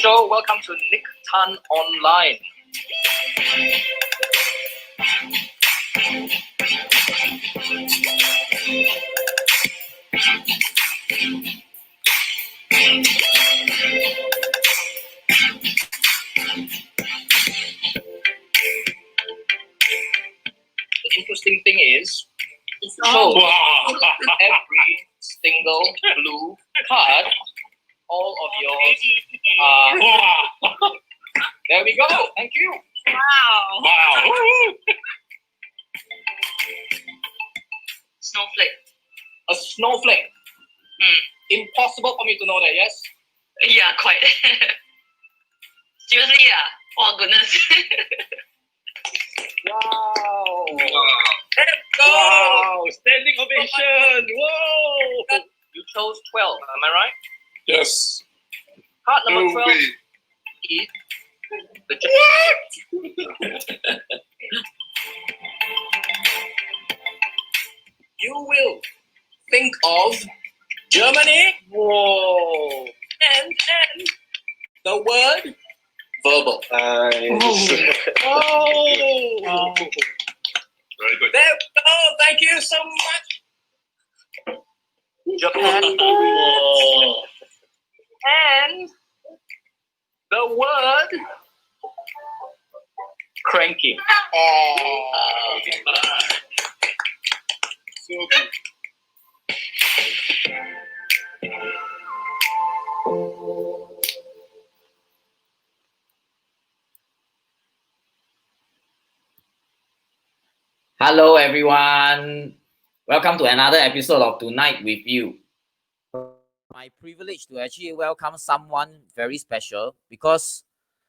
show. Welcome to Nick Tan Online. The interesting thing is, so every single blue card, all of yours are. There we go. Thank you. Wow. Snowflake. A snowflake. Impossible for me to know that, yes? Yeah, quite. Seriously, yeah. Oh, goodness. Wow. Let's go. Wow. Standing ovation. Whoa. You chose 12, am I right? Yes. Card number 12 way. is the You will think of Germany. Whoa. And the word verbal. Nice. Oh. Very good. There we go. Thank you so much. Japan. Whoa. And the word cranky. Oh. So good. Hello everyone, welcome to another episode of Tonight with You. My privilege to actually welcome someone very special because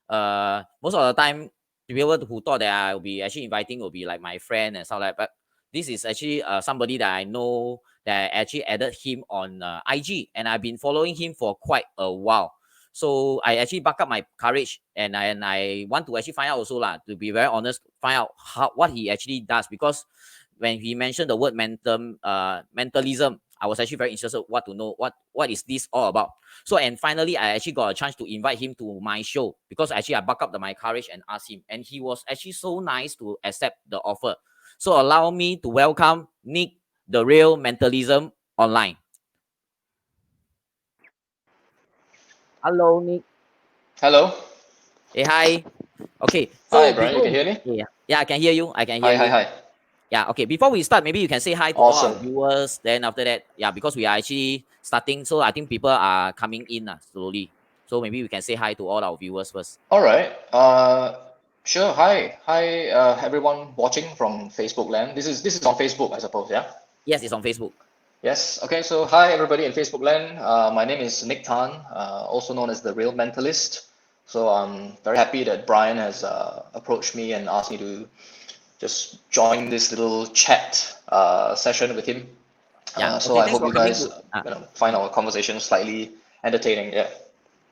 most of the time people who thought that I will be actually inviting will be like my friend and stuff like that. But this is actually somebody that I know that I actually added him on IG, and I've been following him for quite a while. So I actually back up my courage, and I want to actually find out also to be very honest, find out what he actually does, because when he mentioned the word mentalism, I was actually very interested what to know what is this all about. So, and finally I actually got a chance to invite him to my show, because actually I back up my courage and asked him, and he was actually so nice to accept the offer. So allow me to welcome Nique, the real Mentalism online. Hello, Nique. Hello. Hey, hi. Okay. So Hi, Brian. You can hear me? Yeah, I can hear you. I can hear you. Hi. Yeah, okay. Before we start, maybe you can say hi to all our viewers. Then after that, yeah, because we are actually starting, so I think people are coming in slowly. So maybe we can say hi to all our viewers first. All right. Sure. Hi, everyone watching from Facebook land. This is on Facebook, I suppose. Yeah. Yes, it's on Facebook. Yes. Okay. So hi, everybody in Facebook land. My name is Nick Tan, also known as the Real Mentalist. So I'm very happy that Brian has approached me and asked me to just join this little chat session with him. Yeah. So Okay, I hope you guys find our conversation slightly entertaining. Yeah.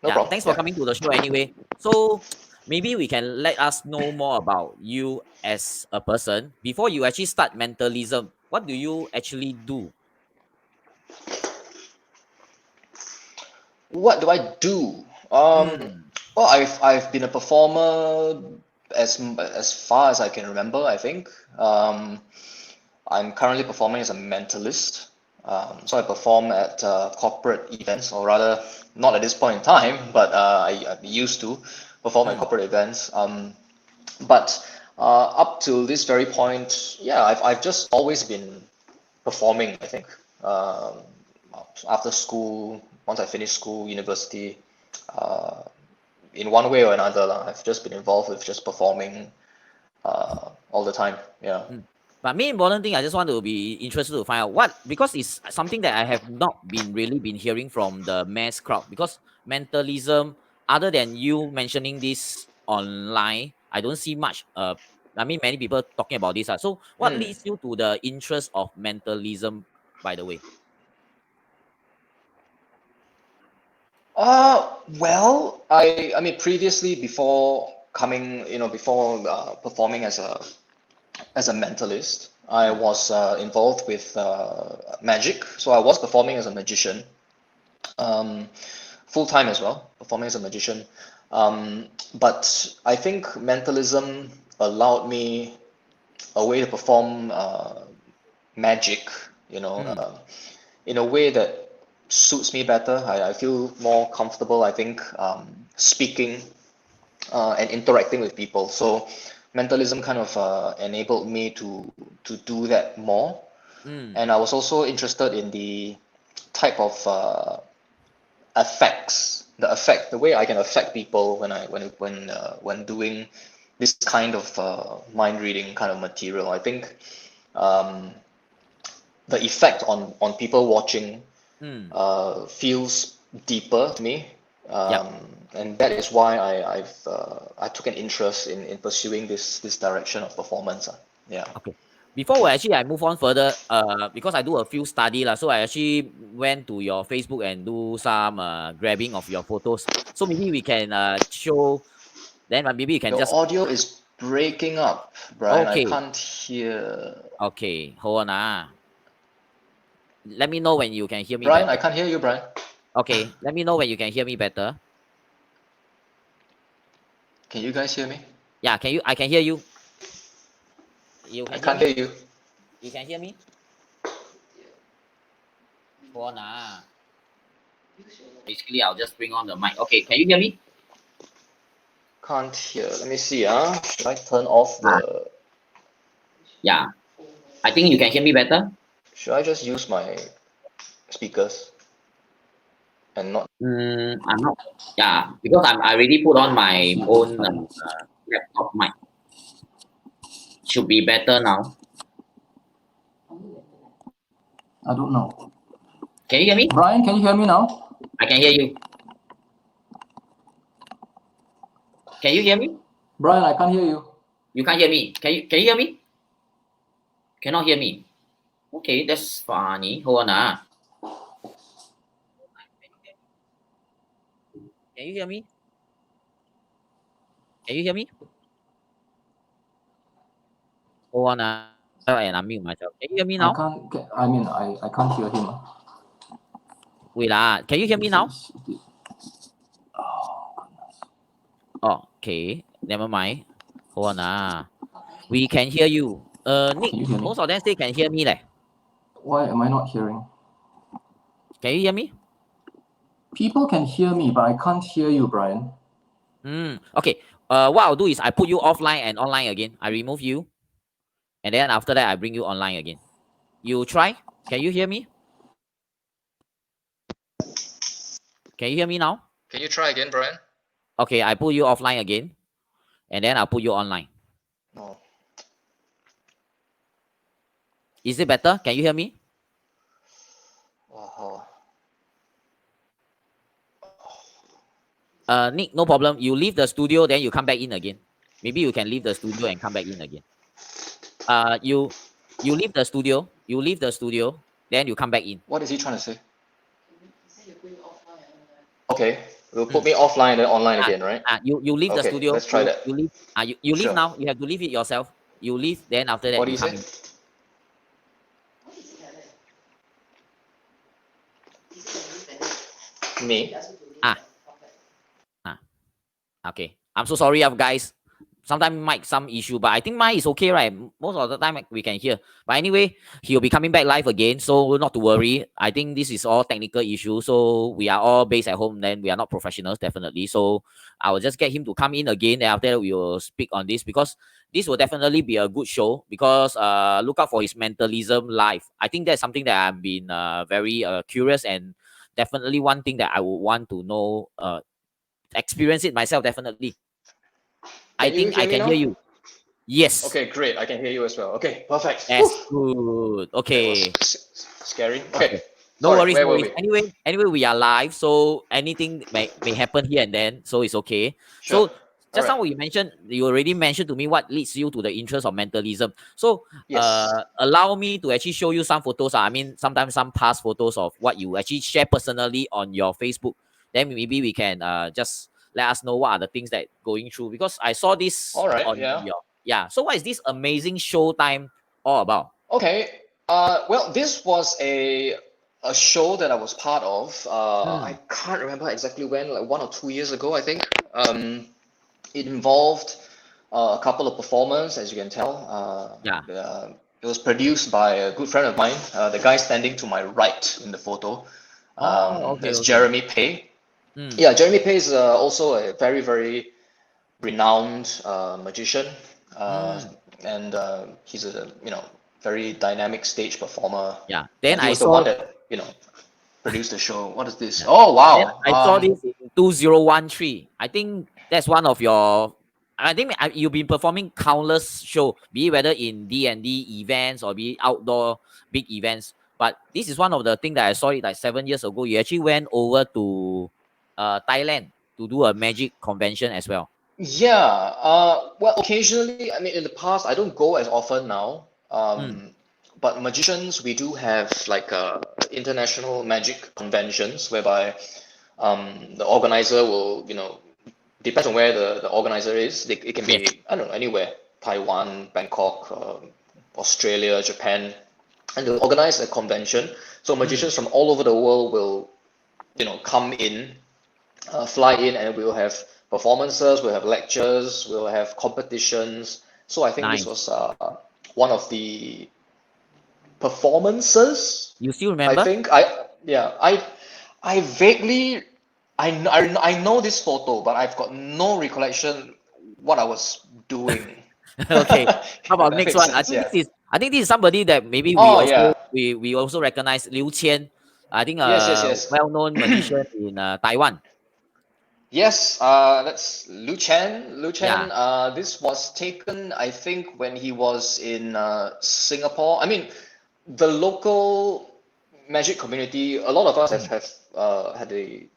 No problem. Thanks for coming to the show anyway. So maybe we can let us know more about you as a person. Before you actually start Mentalism, what do you actually do? What do I do? Well, I've been a performer as far as I can remember, I think. I'm currently performing as a mentalist. So I perform at corporate events, or rather, not at this point in time, but I used to perform at corporate events. But up to this very point, yeah, I've just always been performing, I think. After school, once I finished school, university, in one way or another, I've just been involved with just performing all the time. Yeah. But main important thing, I just want to be interested to find out because it's something that I have not been hearing from the mass crowd. Because mentalism, other than you mentioning this online, I don't see much. Many people talking about this. So what leads you to the interest of mentalism, by the way? Well, I mean, previously, before coming, before performing as a mentalist, I was involved with magic. So I was performing as a magician full-time as well, performing as a magician. But I think mentalism allowed me a way to perform magic, in a way that suits me better. I feel more comfortable, I think, speaking and interacting with people. So mentalism kind of enabled me to do that more. And I was also interested in the type of the way I can affect people when doing this kind of mind reading kind of material. I think um, the effect on people watching feels deeper to me, Yep. and that is why I took an interest in pursuing this direction of performance. Yeah. Okay. Before I move on further, because I do a few study lah, so I actually went to your Facebook and do some grabbing of your photos. So maybe we can show. Then maybe you can Your just audio is breaking up, Brian. I okay. can't hear. Okay, hold on. Let me know when you can hear me Brian, I better. can't hear you, Brian. Okay, let me know when you can hear me better. Can you guys hear me? Yeah, can you? I can hear you. You I can hear can't me? hear you. You can hear me? Hold on. Basically, I'll just bring on the mic. Okay, can you hear me? Can't hear. Let me see. Should I turn off the? Yeah, I think you can hear me better. Should I just use my speakers and not? I'm not. Yeah, because I already put on my own laptop mic. Should be better now. I don't know. Can you hear me? Brian, can you hear me now? I can hear you. Can you hear me? Brian, I can't hear you. You can't hear me. Can you hear me? Cannot hear me. Okay, that's funny. Hold on. Can you hear me? Can you hear me? Hold on. And unmute myself. Can you hear me I now? can't. I mean, I can't hear him. Wait Can you hear me now? Oh, okay. Never mind. Hold on. We can hear you. Nick, Can you hear me? most of them say can hear me leh. Why am I not hearing? Can you hear me? People can hear me, but I can't hear you, Brian. Okay. What I'll do is I put you offline and online again. I remove you, and then after that I bring you online again. You try. Can you hear me? Can you hear me now? Can you try again, Brian? Okay, I put you offline again, and then I'll put you online. No. Is it better? Can you hear me? Oh, Nick, no problem. You leave the studio, then you come back in again. Maybe you can leave the studio and come back in again. You leave the studio. You leave the studio, then you come back in. what is he trying to say? Okay, we'll put me offline and then online again, right? You leave the Okay, studio. let's try that. You leave. You leave Sure. now. You have to leave it yourself. You leave, then after that What do you you come say? in. Me? Ah. Okay. I'm so sorry, guys. Sometimes mic some issue, but I think mine is okay, right? Most of the time we can hear. But anyway, he'll be coming back live again, so not to worry. I think this is all technical issue, so we are all based at home. Then we are not professionals, definitely. So I will just get him to come in again, and after that we will speak on this because this will definitely be a good show. Because look out for his mentalism live. I think that's something that I've been very curious and definitely one thing that I would want to know. Experience it myself, definitely. I Can you think hear I me can now? hear you. Yes, Okay, great. I can hear you as well. Okay, perfect. that's Whew. good. That was Okay. scary. Okay. Okay, No sorry. worries, Where no were worries. we? Anyway, we are live, so anything may happen here and then, so it's okay. Sure. So All just right. now you already mentioned to me what leads you to the interest of mentalism. So Yes. allow me to actually show you some photos. I mean, sometimes some past photos of what you actually share personally on your Facebook. Then maybe we can just let us know what are the things that going through because I saw this All right. on Yeah. your So what is this amazing showtime all about? Okay. Well, this was a a show that I was part of. I can't remember exactly when, like 1 or 2 years ago, I think. It involved a couple of performers, as you can tell. Yeah. It was produced by a good friend of mine, the guy standing to my right in the photo. Oh, okay, That's okay. Jeremy Pei. Mm. Yeah, Jeremy Pei is also a very, very renowned magician, and he's a very dynamic stage performer. Yeah. Then And he I was the saw one that produced the show. What is this? Yeah. Oh Then wow! I saw this in 2013. I think that's one of your. I think you've been performing countless show, be it whether in D&D events or be it outdoor big events. But this is one of the things that I saw it like 7 years ago. You actually went over to Thailand to do a magic convention as well. Yeah. Well, occasionally, I mean, in the past, I don't go as often now. Mm. But magicians, we do have like international magic conventions whereby the organizer will, depends on where the organizer is. It can Yes. be, I don't know, anywhere, Taiwan, Bangkok, Australia, Japan, and they'll organize a convention. So magicians from all over the world will, come in, fly in, and we'll have performances, we'll have lectures, we'll have competitions. So I think this Nice. was one of the performances. You still I remember? think I vaguely I know this photo, but I've got no recollection what I was doing. Okay. How If about that next makes one? sense, yeah. I think this is somebody that maybe Oh yeah. we also recognize Liu Qian. I think Yes, yes, a yes. well-known magician in Taiwan. Yes, that's Lu Chen. Lu Yeah. Chen, this was taken, I think, when he was in Singapore. I mean, the local magic community, a lot of us have had the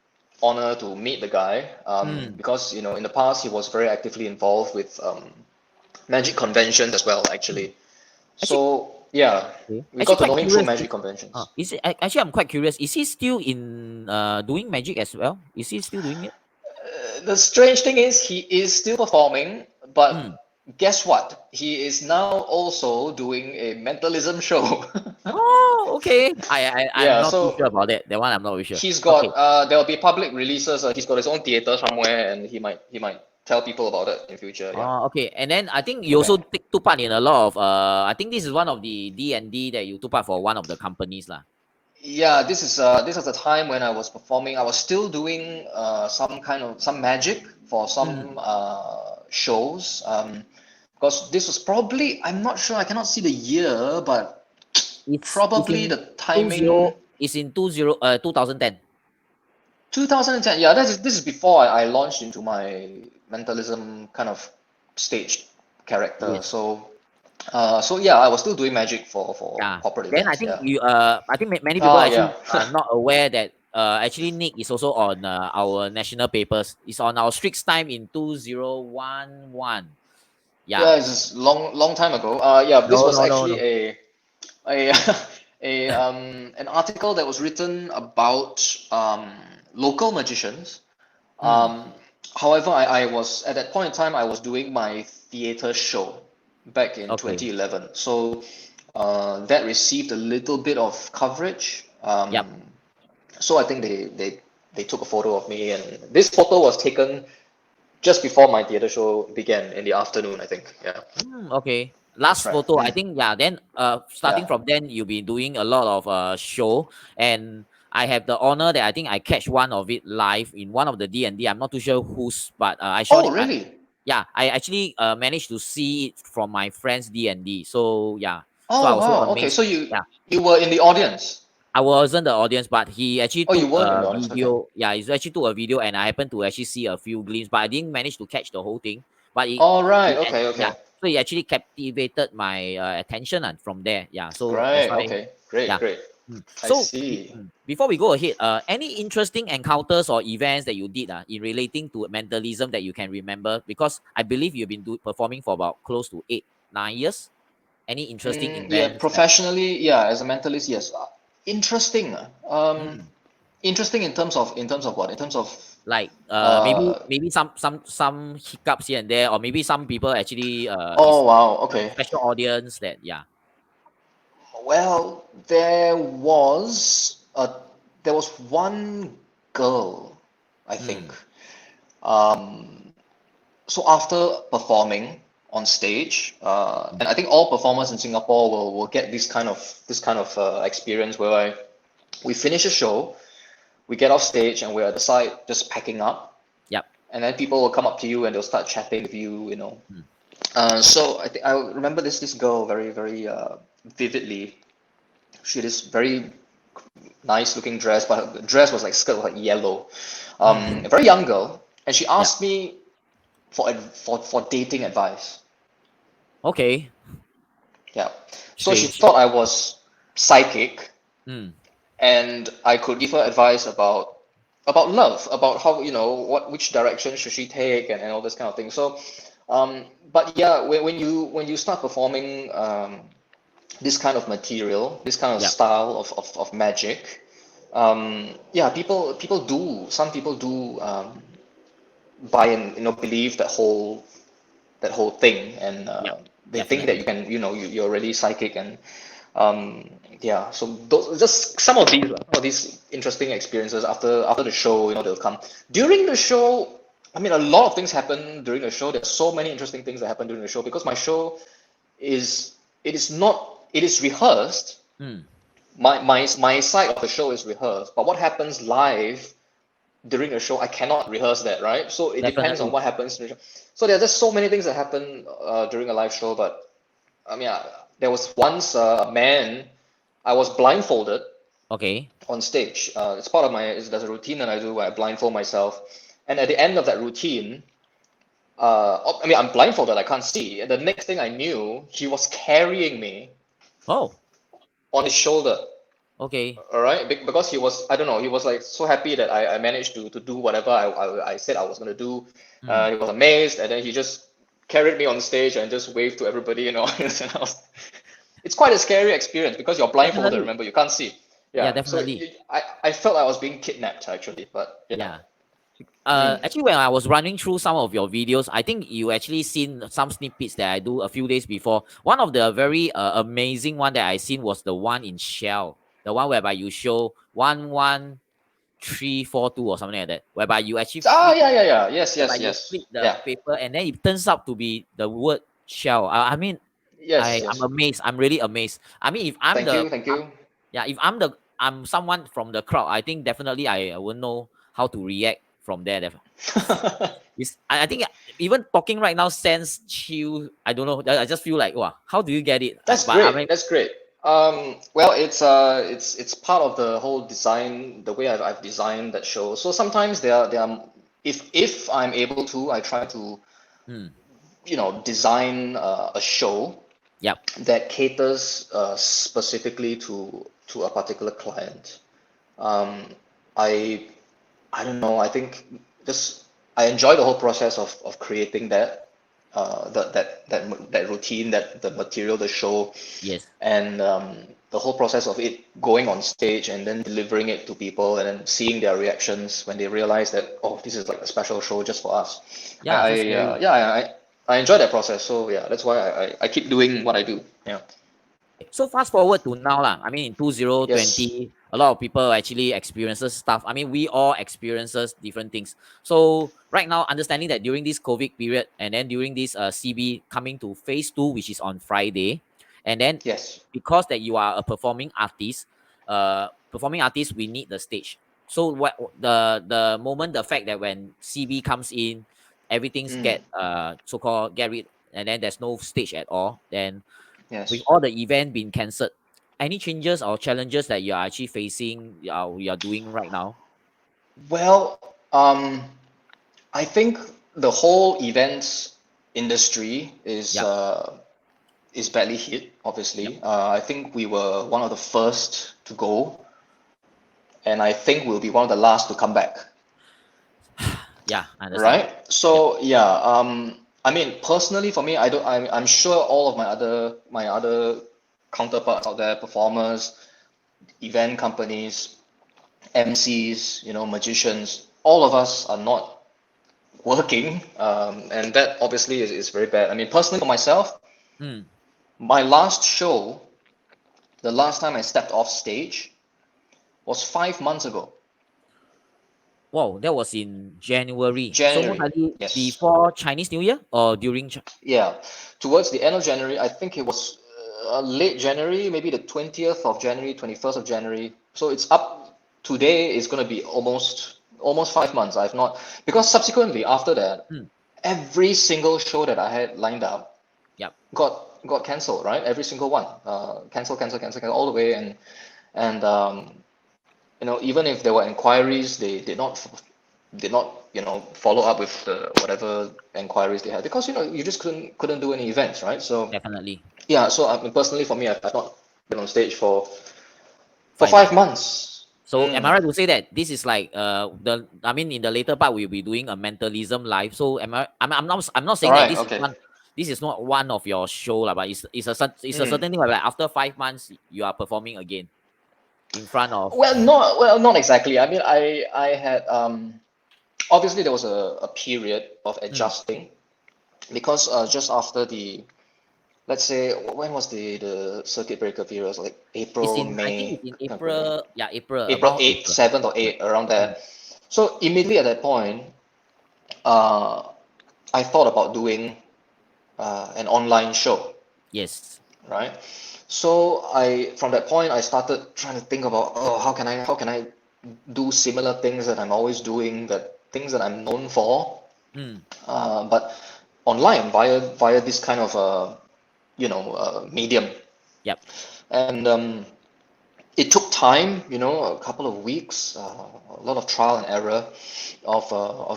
honor to meet the guy Mm. because, in the past, he was very actively involved with magic conventions as well, actually. Actually, So, yeah, okay. we Actually got to quite know him through curious. magic conventions. Actually I'm quite curious. Is he still in doing magic as well? Is he still doing it? The strange thing is he is still performing, Mm. but guess what? He is now also doing a mentalism show. Oh, okay. I'm Yeah, not too sure so about that. That one I'm not really sure. he's Okay. got there'll be public releases. He's got his own theater somewhere, and he might tell people about it in future. Yeah. Oh, okay. And then I think you Okay. also took part in a lot of I think this is one of the D&D that you took part for one of the companies lah. Yeah, this is the time when I was performing. I was still doing some magic for some shows. Because this was probably, I'm not sure, I cannot see the year, but It's probably in the timing 2010. 2010. Yeah, this is before I launched into my mentalism kind of stage character. Yes. So yeah, I was still doing magic for Yeah. corporate Then I events. think Yeah. many people Oh actually yeah. are not aware that actually Nick is also on our national papers. It's on our Strix time in 2011. Yeah. Yeah, it's just long time ago. Yeah, this No, was no, no, actually no. a an article that was written about local magicians. Mm. However, I was at that point in time I was doing my theater show back in Okay. 2011. So that received a little bit of coverage. Yep. So I think they took a photo of me, and this photo was taken just before my theater show began in the afternoon, I think. Yeah, Okay. that's Last right. photo, I think yeah. Then starting Yeah. from then, you'll be doing a lot of show, and I have the honor that I think I catch one of it live in one of the D&D. I'm not too sure whose, but I shot Oh, it. really? Yeah, I actually managed to see it from my friend's D&D. So yeah, so I Oh, was so wow. Okay, amazed. so you Yeah, you were in the audience. I wasn't the audience, but he actually Oh, you took weren't in a the audience. Okay. video. Yeah, he actually took a video, and I happened to actually see a few glimpses, but I didn't manage to catch the whole thing. But All right. it Okay. yeah, Okay. so it actually captivated my attention and from there. Yeah, so that's Right. why. Okay. Great. Yeah. Great. I So see. before we go ahead, any interesting encounters or events that you did in relating to mentalism that you can remember? Because I believe you've been performing for about close to 8, 9 years. Any interesting Yeah. events that Professionally, yeah. As a mentalist, yes. Interesting. Interesting in terms of what? In terms of like uh. maybe some hiccups here and there, or maybe some people actually Oh, is wow. Okay. special audience that yeah. Well, there was there was one girl, I think. So after performing on stage, and I think all performers in Singapore will get this kind of experience where we finish a show, we get off stage, and we're at the side just packing up, Yep. and then people will come up to you and they'll start chatting with you, you know. Mm. So I remember this girl very vividly. She had this very nice looking dress, but her dress was like skirt was like yellow. A very young girl, and she asked me for dating advice. Okay. Yeah. So she Strange. thought I was psychic, Mm. and I could give her advice about love, about how, you know, which direction should she take, and all this kind of thing. So, but yeah, when you start performing this kind of material, this kind of Yep. style of magic, yeah, some people do buy and, you know, believe that whole thing, and Yep. they think that Definitely. you can, you know, you're really psychic, and yeah. So those just some of these interesting experiences after the show, you know, they'll come during the show. I mean, a lot of things happen during the show. There's so many interesting things that happen during the show because my show is it is not it is rehearsed. Mm. My side of the show is rehearsed, but what happens live during the show, I cannot rehearse that, right? So it depends on Definitely. what happens during the show. So there are just so many things that happen during a live show. But I mean, there was once a man, I was blindfolded Okay. on stage. It's part of there's a routine that I do where I blindfold myself. And at the end of that routine, I mean, I'm blindfolded, I can't see. And the next thing I knew, he was carrying me Oh. on his shoulder. Okay. All right, because he was, I don't know, he was like so happy that I managed to do whatever I said I was gonna do. Mm. He was amazed, and then he just carried me on stage and just waved to everybody, you know. It's quite a scary experience because you're blindfolded. Definitely. Remember, you can't see. Yeah. Yeah, so Definitely. I felt I was being kidnapped actually, but yeah. Yeah. Mm. Actually, when I was running through some of your videos, I think you actually seen some snippets that I do a few days before. One of the very amazing one that I seen was the one in Shell, the one whereby you show 11342 or something like that, whereby you actually flip, Yeah. Yes, whereby yes, you yes. flip the Yeah. paper and then it turns out to be the word Shell. I mean, Yes, I'm yes. amazed. I'm really amazed. I mean, if I'm Thank the you, thank you. yeah, if I'm someone from the crowd, I think definitely I won't know how to react from there. I think even talking right now sends chill. I don't know. I just feel like, wow, how do you get it? That's But I great. mean, That's great. Well, it's part of the whole design, the way I've designed that show. So sometimes there are if I'm able to, I try to, hmm, you know, design a show yep, that caters specifically to a particular client. Um, I I don't know. I think just I enjoy the whole process of creating that that routine, that the material, the show, yes, and the whole process of it going on stage and then delivering it to people and then seeing their reactions when they realize that, oh, this is like a special show just for us. yeah, so scary. Yeah, I enjoy that process. So yeah, that's why I keep doing what I do. Yeah. So fast forward to now lah. I mean, in Yes. 2020, a lot of people actually experiences stuff. I mean, we all experiences different things. So right now, understanding that during this COVID period and then during this CB coming to phase 2, which is on Friday, and then Yes. because that you are a performing artist, we need the stage. So what the moment the fact that when CB comes in, everything's Mm. get so called get rid, and then there's no stage at all. Then with Yes. all the event being cancelled, any changes or challenges that you are actually facing, you are doing right now? Well, I think the whole events industry Yep. is badly hit, Yep. obviously. I think we were one of the first to go, and I think we'll be one of the last to come back, Yeah, I understand. right? Yep. So yeah, I mean, personally for me, I don't. I'm sure all of my other counterparts out there, performers, event companies, MCs, you know, magicians, all of us are not working, and that obviously is very bad. I mean, personally for myself, Mm. my last show, the last time I stepped off stage, was 5 months ago. Wow, that was in January. So January, most likely yes. before Chinese New Year or during. Yeah, towards the end of January, I think it was late January, maybe the 20th of January, 21st of January. So it's up today is going to be almost 5 months. I've not, because subsequently after that, Mm. every single show that I had lined up Yep. got cancelled, right? Every single one, cancel all the way, and even if there were inquiries, they did not follow up with the whatever inquiries they had, because you just couldn't do any events, right? So Definitely. yeah, so I mean, personally for me, I've not been on stage for 5 5 months. months. So am I right to say that this is like in the later part we'll be doing a mentalism live. So I'm not All saying that right, this is okay. not one of your show lah, but it's a certain thing where like after 5 months you are performing again in front of. Not exactly. I mean, I had obviously there was a period of Mm. adjusting, because just after the, let's say, when was the circuit breaker period? It was like It's April, in, I think May, it's in can't remember. April. Yeah, April, April about 8th, April. 7th or Yeah. 8th, around Mm. there. So immediately at that point, uh, I thought about doing an online show, Yes. right? So from that point, I started trying to think about, oh, how can I do similar things that I'm always doing, that things that I'm known for, Mm. but online via this kind of medium. Yep. And it took time, a couple of weeks, a lot of trial and error of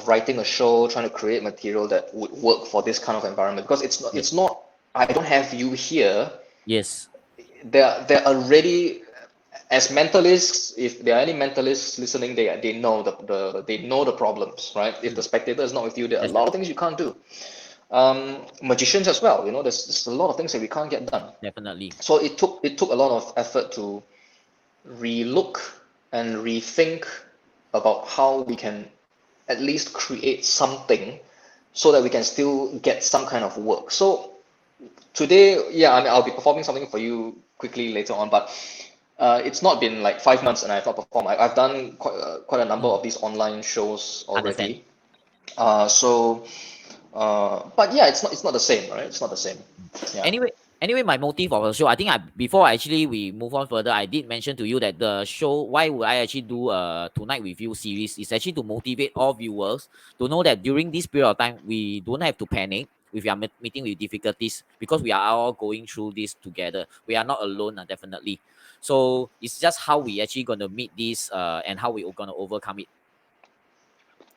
writing a show, trying to create material that would work for this kind of environment. Because it's not, Yep. it's not. I don't have you here. Yes. They're already, as mentalists. If there are any mentalists listening, they know they know the problems, right? If the spectator is not with you, there are a That's lot of things you can't do. Magicians as well, there's a lot of things that we can't get done. definitely. So it took a lot of effort to relook and rethink about how we can at least create something, so that we can still get some kind of work. So today, yeah, I mean, I'll be performing something for you quickly later on, but it's not been like 5 months and I've not performed. I've done quite a number Mm. of these online shows Understand. already. But yeah, it's not the same, right? It's not the same. Yeah. Anyway, my motive of the show, I think before actually we move on further, I did mention to you that the show, why would I actually do a Tonight With You series, is actually to motivate all viewers to know that during this period of time, we don't have to panic if we are meeting with difficulties, because we are all going through this together. We are not alone, definitely. So it's just how we actually going to meet this and how we are going to overcome it.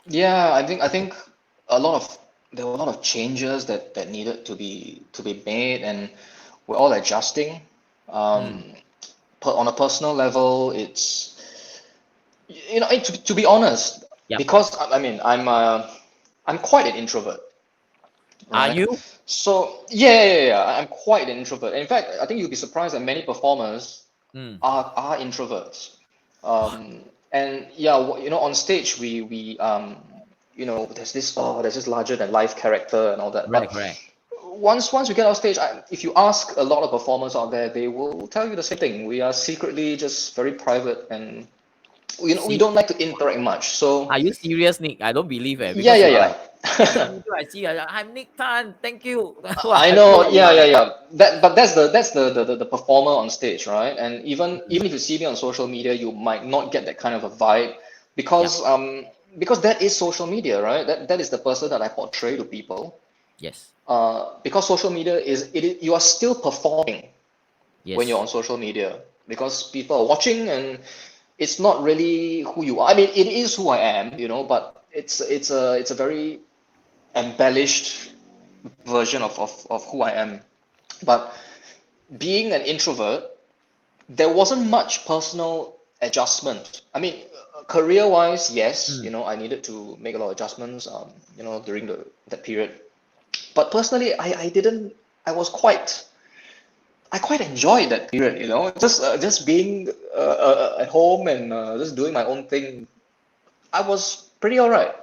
Yeah, I think a lot of there were a lot of changes that needed to be made, and we're all adjusting. Mm. Um, on a personal level, to be honest, Yep. because I mean I'm quite an introvert, Are right? you? So yeah, I'm quite an introvert. In fact, I think you'll be surprised that many performers Mm. are introverts. And yeah, on stage there's this larger than life character and all that. But Correct. once we get off stage, if you ask a lot of performers out there, they will tell you the same thing. We are secretly just very private, and we See, don't like to interact much. So are you serious, Nick? I don't believe it, yeah, because yeah, you are like every yeah. video I see, I'm Nick Tan. Thank you. Wow, I I feel know, like you yeah, are yeah, like. yeah. But that's the performer on stage, right? And even if you see me on social media, you might not get that kind of a vibe, Yep. because that is social media, right? That is the person that I portray to people. Yes. Because social media you are still performing when you're Yes. on social media, because people are watching, and it's not really who you are. I mean, it is who I am, but it's a very embellished version of who I am. But being an introvert, there wasn't much personal adjustment. I mean, career-wise, yes, Mm. I needed to make a lot of adjustments, during that period. But personally, I didn't. I quite enjoyed that period, just being at home, and just doing my own thing. I was pretty all right,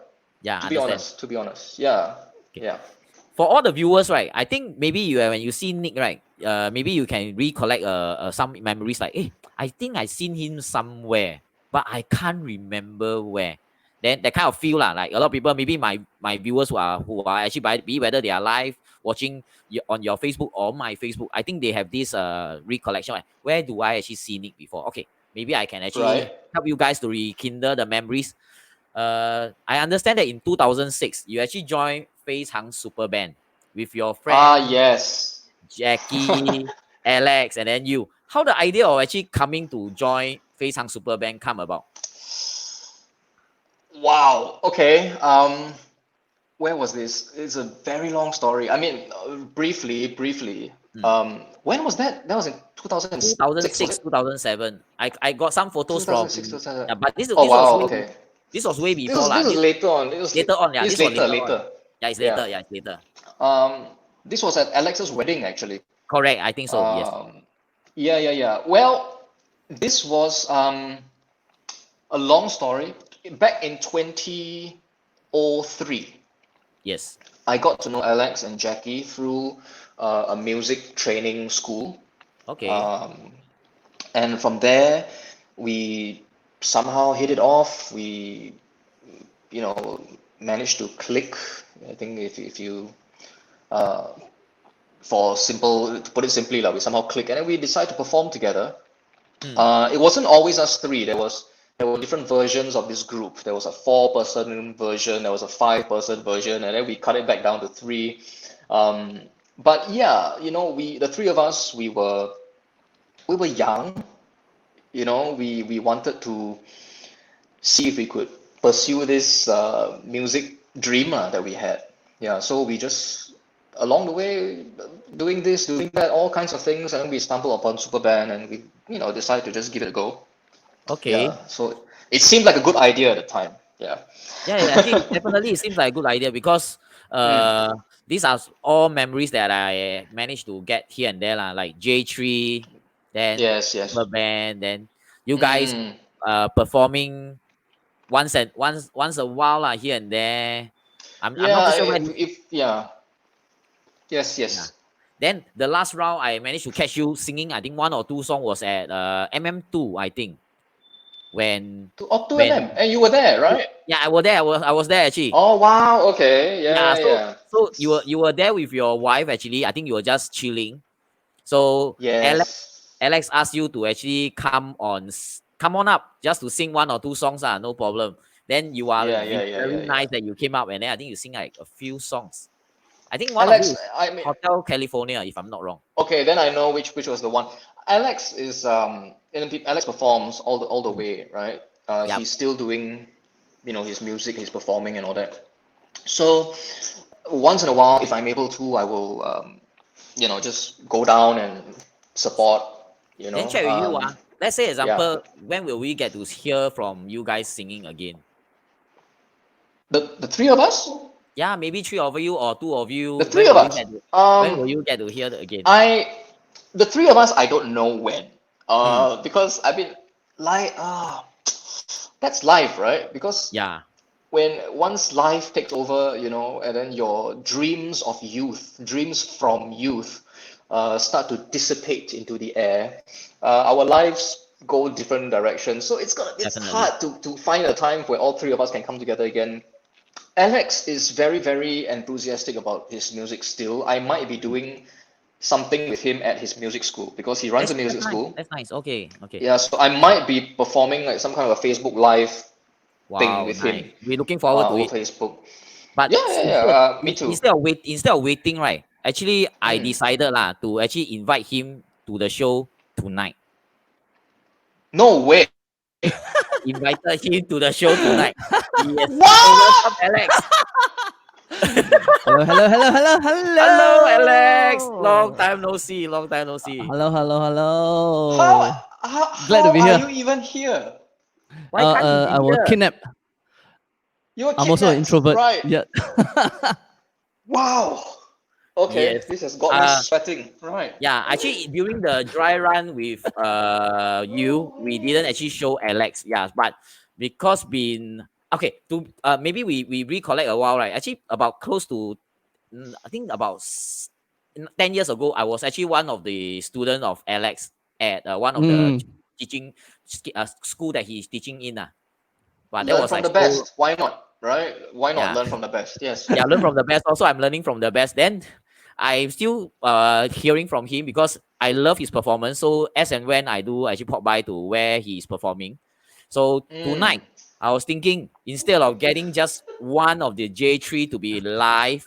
Yeah, to be understand. honest. To be honest, yeah, Okay. yeah. For all the viewers, right? I think maybe when you see Nick, right? Maybe you can recollect some memories like, hey, I think I seen him somewhere. but I can't remember where. Then that kind of feel lah, like a lot of people, maybe my viewers who are actually be whether they are live watching on your Facebook or my Facebook, I think they have this recollection. Like, where do I actually see Nick before? Okay, maybe I can actually Right. help you guys to rekindle the memories. I understand that in 2006 you actually joined Face Hang Super Band with your friend Yes. Jackie, Alex, and then you. How the idea of actually coming to join Face Hang Super Band come about? Wow. Okay. Where was this? It's a very long story. I mean, briefly. When was that? That was in 2006, was 2006, it? 2007. I got some photos from 2006, 2007. yeah, but this Oh this was wow. way Okay. this was way This before was lah. this was This later on. later on, yeah. This This was later, later on. later. Yeah, it's Yeah. later. Yeah, it's later. This was at Alex's wedding actually. Correct. I think so. Yes. Yeah. Well, this was a long story. Back in 2003, Yes. I got to know Alex and Jackie through a music training school. Okay. Um, and from there, we somehow hit it off. We, you know, managed to click. I think if you, uh, for simple, to put it simply, like we somehow click, and then we decided to perform together. It wasn't always us three. There were different versions of this group. There was a 4-person version, there was a 5-person version, and then we cut it back down to three. Um, but yeah, we the three of us we were young. We wanted to see if we could pursue this music dream that we had. Yeah, so we just along the way doing this, doing that, all kinds of things, and then we stumbled upon Superband, and we decided to just give it a go. Okay. Yeah, so it seemed like a good idea at the time. Yeah. Yeah. Actually, definitely, it seems like a good idea because Mm, these are all memories that I managed to get here and there lah, like J3, then yes. Super Band, then you guys Mm, performing once a while lah, here and there. I'm not too yeah, sure where. yeah. Yes, Yeah. yes. Then the last round, I managed to catch you singing. I think one or two song was at MM2. I think when To Up to MM, when and you were there, right? yeah, I was there. I was there actually. Oh wow, okay. Yeah. So Yeah. so you were there with your wife actually. I think you were just chilling. So Alex Yes. Alex asked you to actually come on up just to sing one or two songs. No problem. Then you are very Yeah. nice that you came up and then I think you sing like a few songs. I think one of you Alex, is I mean, Hotel California, if I'm not wrong. okay, then I know which was the one. Alex is Alex performs all the way, right? Yep. He's still doing, his music, he's performing and all that. So once in a while, if I'm able to, I will, just go down and support. You Then know, check with you. Let's say yeah. example, when will we get to hear from you guys singing again? The three of us, Yeah, maybe three of you or two of you. the three of us. When will you get to hear it again? The three of us, I don't know when. Because I mean, like, that's life, right? Because Yeah, when once life takes over, and then your dreams of youth, dreams from youth, start to dissipate into the air, our lives go different directions. So it's definitely. hard to find a time where all three of us can come together again. Alex is very, very enthusiastic about his music still. I might be doing something with him at his music school because he runs a That's music nice. school. That's nice. Okay, okay. Yeah, so I might be performing like some kind of a Facebook Live thing Wow, with him nice. We're looking forward to over it. Facebook. But Yeah. Me too. instead of waiting, right? Actually, I Mm. decided lah to actually invite him to the show tonight. No way. Invited him to the show tonight. Yes. So What? welcome, Alex. Hello, hello, hello, hello, hello. Hello, Alex. Long time no see. Long time no see. Hello, hello, hello. Glad to How be are here. you even here? Why can't you I be was here? kidnapped. You were I'm also an kidnapped, introvert. right? Yeah. Wow. Okay, Yes. this has got me sweating. Right. Yeah, actually during the dry run with you, we didn't actually show Alex. Yeah, but because okay, to maybe we recollect a while, right? Actually about close to I think about 10 years ago, I was actually one of the students of Alex at one of the Mm. teaching school that he's teaching in. But that Learn was from like the best. Why not? Right? Why not Yeah. learn from the best? Yes. yeah, learn from the best. Also, I'm learning from the best. Then I'm still hearing from him because I love his performance. So as and when I do actually pop by to where he's performing. So tonight I was thinking instead of getting just one of the J3 to be live,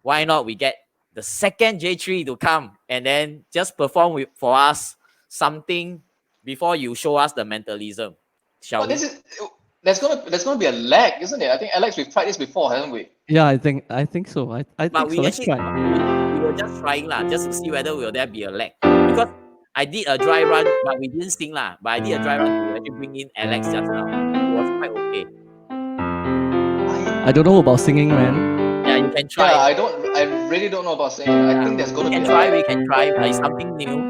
why not we get the second J3 to come and then just perform for us something before you show us the mentalism. Shall Well, we? there's gonna be a lag, isn't it? I think Alex, we've tried this before, haven't we? Yeah, I think so. I But think so. we Let's actually try. we were just trying lah, just to see whether will there be a lag. Because I did a dry run, but we didn't sing lah. But I did a dry run to actually bring in Alex just now. It was quite okay. I don't know about singing, man. Yeah, you can try. Yeah, I really don't know about singing. I think there's gonna we be can a try. lag. We can try. It's something new.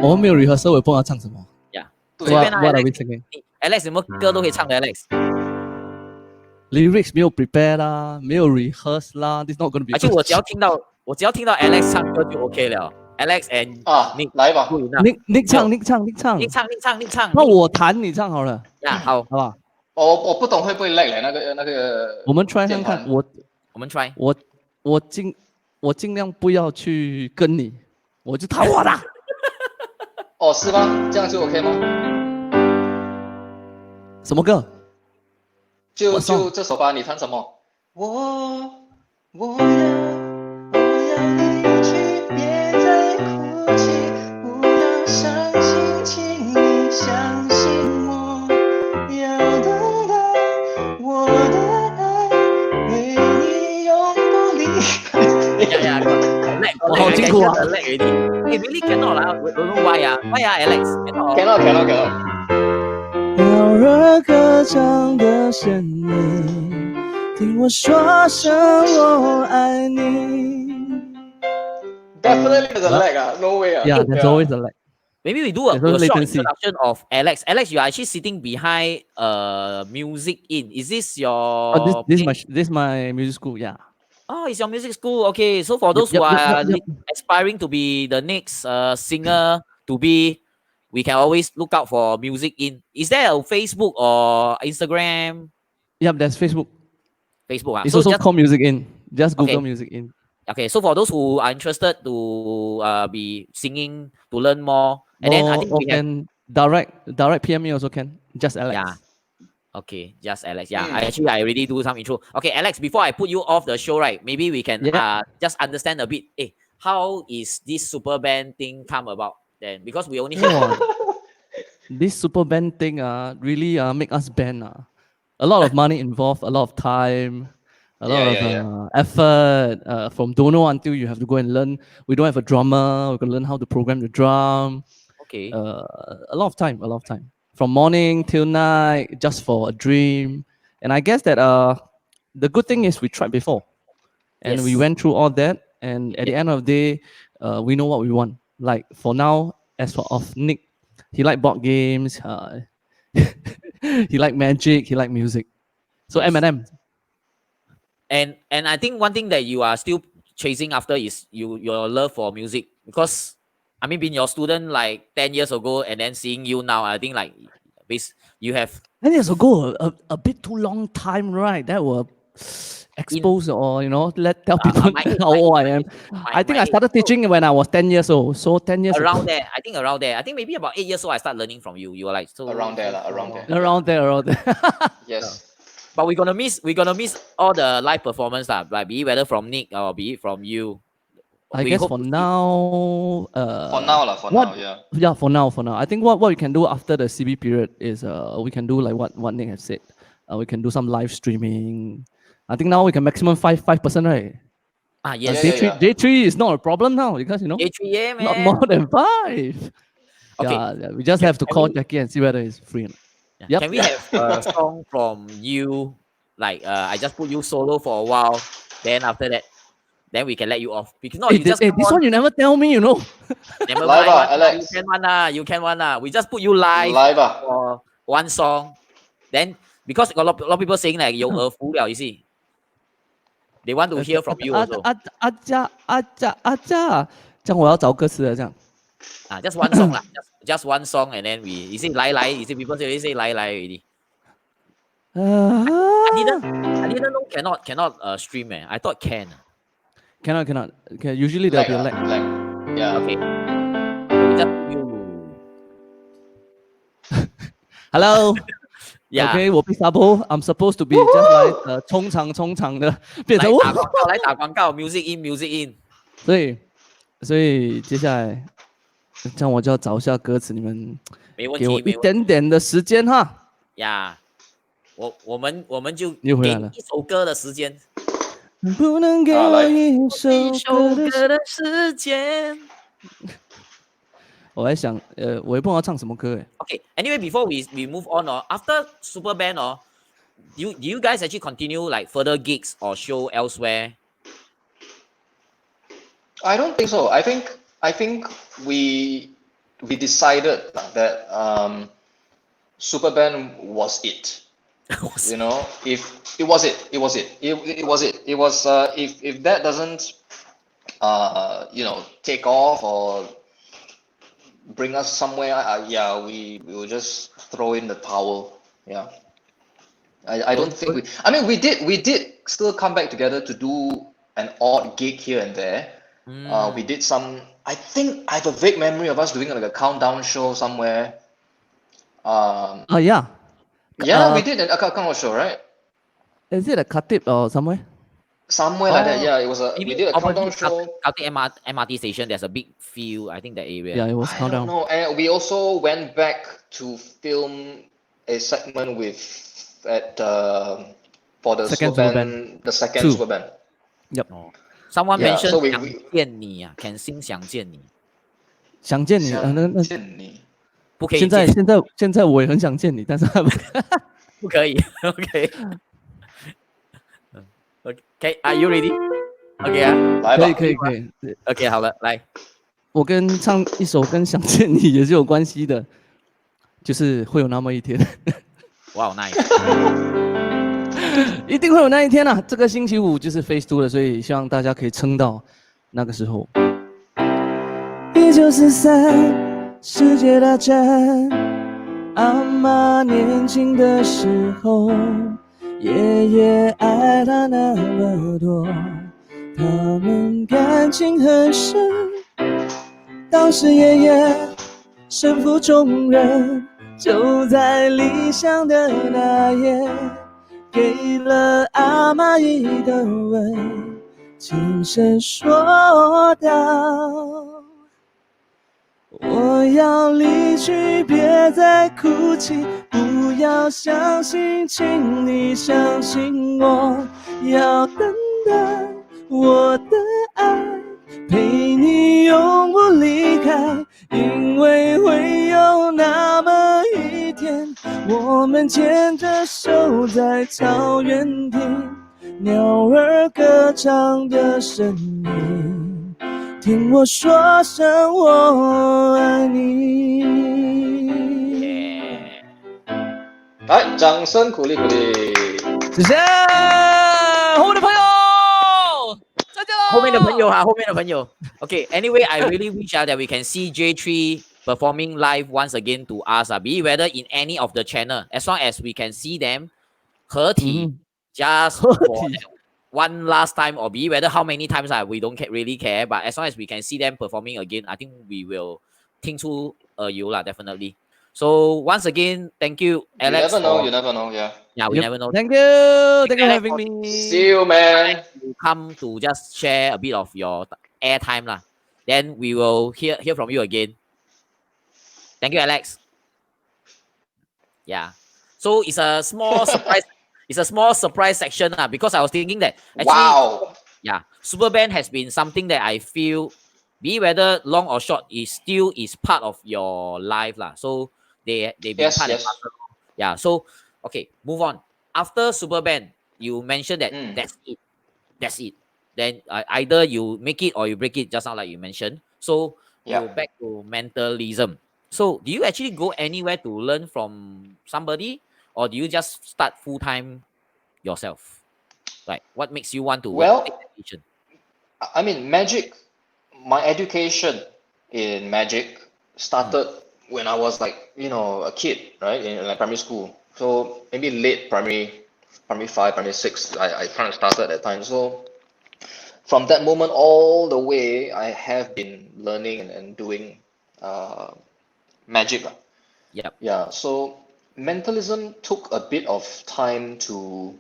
我们没有 rehearsal，我也不知道唱什么。 Yeah. 对 随便 What 啦 What are we Alex singing? Alex 什么歌都可以唱的 Alex。 Lyrics 没有 prepare 啦，没有 rehearse 啦。This not going to be. 而且我只要听到 Alex 唱歌就 OK 了。Alex and 啊，来吧。 good enough。 Nick 唱。你唱。那我弹，你唱好了。呀，好，好不好？我不懂会不会 lag 嘞，那个。我们 try 看键盘看。我们 try。我尽量不要去跟你，我就弹我的。哦，是吗？这样就 OK 吗？什么歌？就 What song？ 这首吧，你弹什么？我要离去，别再哭泣，不要伤心，请你相信我，要懂得我的爱，为你永不离开。呀，我好辛苦啊！It really cannot 啦，I don't know why 啊，why 啊，Alex cannot。鸟儿歌唱的旋律，听我说声我爱你。 Definitely there's a lag. No way. Yeah, there's always a lag. Maybe we do a There's always short latency. introduction of Alex. Alex, you are actually sitting behind music in. Is this your? This is my music school. Yeah. Oh, it's your music school. Okay, so for those who are aspiring to be the next singer to be, we can always look out for music in. Is there a Facebook or Instagram? Yep, there's Facebook. Facebook. It's so also just, called Music In. Just Google Music In. Okay, so for those who are interested to be singing, to learn more, and then I think we can direct PM me also can. Just Alex. Yeah. Okay, just Alex. Yeah, I already do some intro. Okay, Alex, before I put you off the show, right? Maybe we can just understand a bit. How is this super band thing come about? Then because we only have this super band thing really make us band a lot of money involved, a lot of time, a lot of effort. From don't know until you have to go and learn. We don't have a drummer. We can learn how to program the drum. Okay. A lot of time. From morning till night, just for a dream. And I guess that the good thing is we tried before, and we went through all that. And at the end of the day, we know what we want. Like for now, as for Nick, he like board games. He like magic. He like music. So M&M. And I think one thing that you are still chasing after is your love for music, because I mean, being your student like 10 years ago and then seeing you now, I think like you have 10 years ago, a bit too long time, right? That will expose or tell people how old I am. I think I started teaching when I was 10 years old. So 10 years around ago. there. I think around there. I think maybe about 8 years old I started learning from you. You were like so around there. Around there. Yes. But we're gonna miss all the live performance like be it whether from Nick or be it from you. I guess for now, for now, yeah. Yeah, for now. I think what we can do after the CB period is we can do like what Nick has said. We can do some live streaming. I think now we can maximum 5%, right? Yes. J3 is not a problem now because J3, man. Not more than 5. Okay. Yeah, we just have to call Jackie and see whether it's free. Yep. Can we have a song from you? Like I just put you solo for a while, then after that, then we can let you off. Because this one you never tell me, Never live mind, Alex. You can one. We just put you live for one song. Then because a lot of people saying like 有耳福了, you see. They want to hear from you also. 这样我要找歌词了，这样。Just one song lah. Just one song, and then you see 来, you see people say 来 already. I didn't know cannot stream. I thought can. Cannot. Okay, usually there'll be a lag. Yeah. Okay. We just you. Hello. Yeah. Okay, 我被 sabo. I'm supposed to be just like 冲场的，变成来打广告 music in. 所以接下来这样我就要找一下歌词，你们没问题，给我一点点的时间哈。呀，我们就又回来了给你一首歌的时间。不能给我一首歌的时间。我在想，我也不知道唱什么歌哎。Okay, anyway, before we move on, after Super Band, do you guys actually continue like further gigs or show elsewhere? I don't think so. I think we decided that Super Band was it. You know, if it was it was if that doesn't take off or bring us somewhere, we will just throw in the towel. Yeah. I don't think we did still come back together to do an odd gig here and there. We did some. I think I have a vague memory of us doing like a countdown show somewhere. Yeah. We did a countdown show, right? Is it a Khatib or somewhere? Somewhere like that. Yeah, it was we did a countdown opposite show. Khatib MRT station. There's a big field. I think that area. Yeah, it was I countdown. don't know. And we also went back to film a segment for the Second Super Super Band, the second Two. Super Band. Yep. Someone Yeah, mentioned so we- 想见你啊 can sing 想见你，想见你，那见你。不可以现在我也很想见你，但是不可以。Okay. Okay, are you ready? Okay 啊，来吧。可以。 Okay 好了，来。我跟唱一首跟想见你也是有关系的，就是会有那么一天。哇，nice。一定会有那一天啊！这个星期五就是 Phase 2了，所以希望大家可以撑到那个时候。1943，世界大战，阿嬷年轻的时候，爷爷爱她那么多，他们感情很深。当时爷爷身负重任，就在离乡的那夜。给了阿嬷一个吻，轻声说道：我要离去，别再哭泣，不要相信，请你相信我，要等待我的爱，陪你永不离开，因为会有那么一天，我们牵着手在草原听鸟儿歌唱的声音，听我说声我爱你。来，掌声鼓励鼓励。谢谢后面的朋友，再见喽！后面的朋友。Okay, anyway, I really wish that we can see J3 performing live once again to us, be it whether in any of the channel, as long as we can see them 合体 just for one last time, or be it whether how many times we don't really care, but as long as we can see them performing again, I think we will 听出有啦 definitely. So once again, thank you, Alex. You never know, yeah. Yeah, we never know. Thank you for having me. See you, man. You come to just share a bit of your airtime lah. Then we will hear from you again. Thank you, Alex. Yeah. So it's a small surprise. It's a small surprise section because I was thinking that actually, Wow. yeah, Super Band has been something that I feel, be whether long or short, is part of your life lah. So they've been part and parcel. Yeah. So okay, move on. After Super Band, you mentioned that that's it. Then either you make it or you break it, just now like you mentioned. So you're back to Mentalism. So do you actually go anywhere to learn from somebody, or do you just start full time yourself? Like, what makes you want to take Well, that decision? I mean, magic, my education in magic started when I was like, a kid, right? In like primary school. So maybe late primary five, primary six, I kind of started at that time. So from that moment all the way, I have been learning and doing uh, magic. Yep. Yeah, so mentalism took a bit of time to.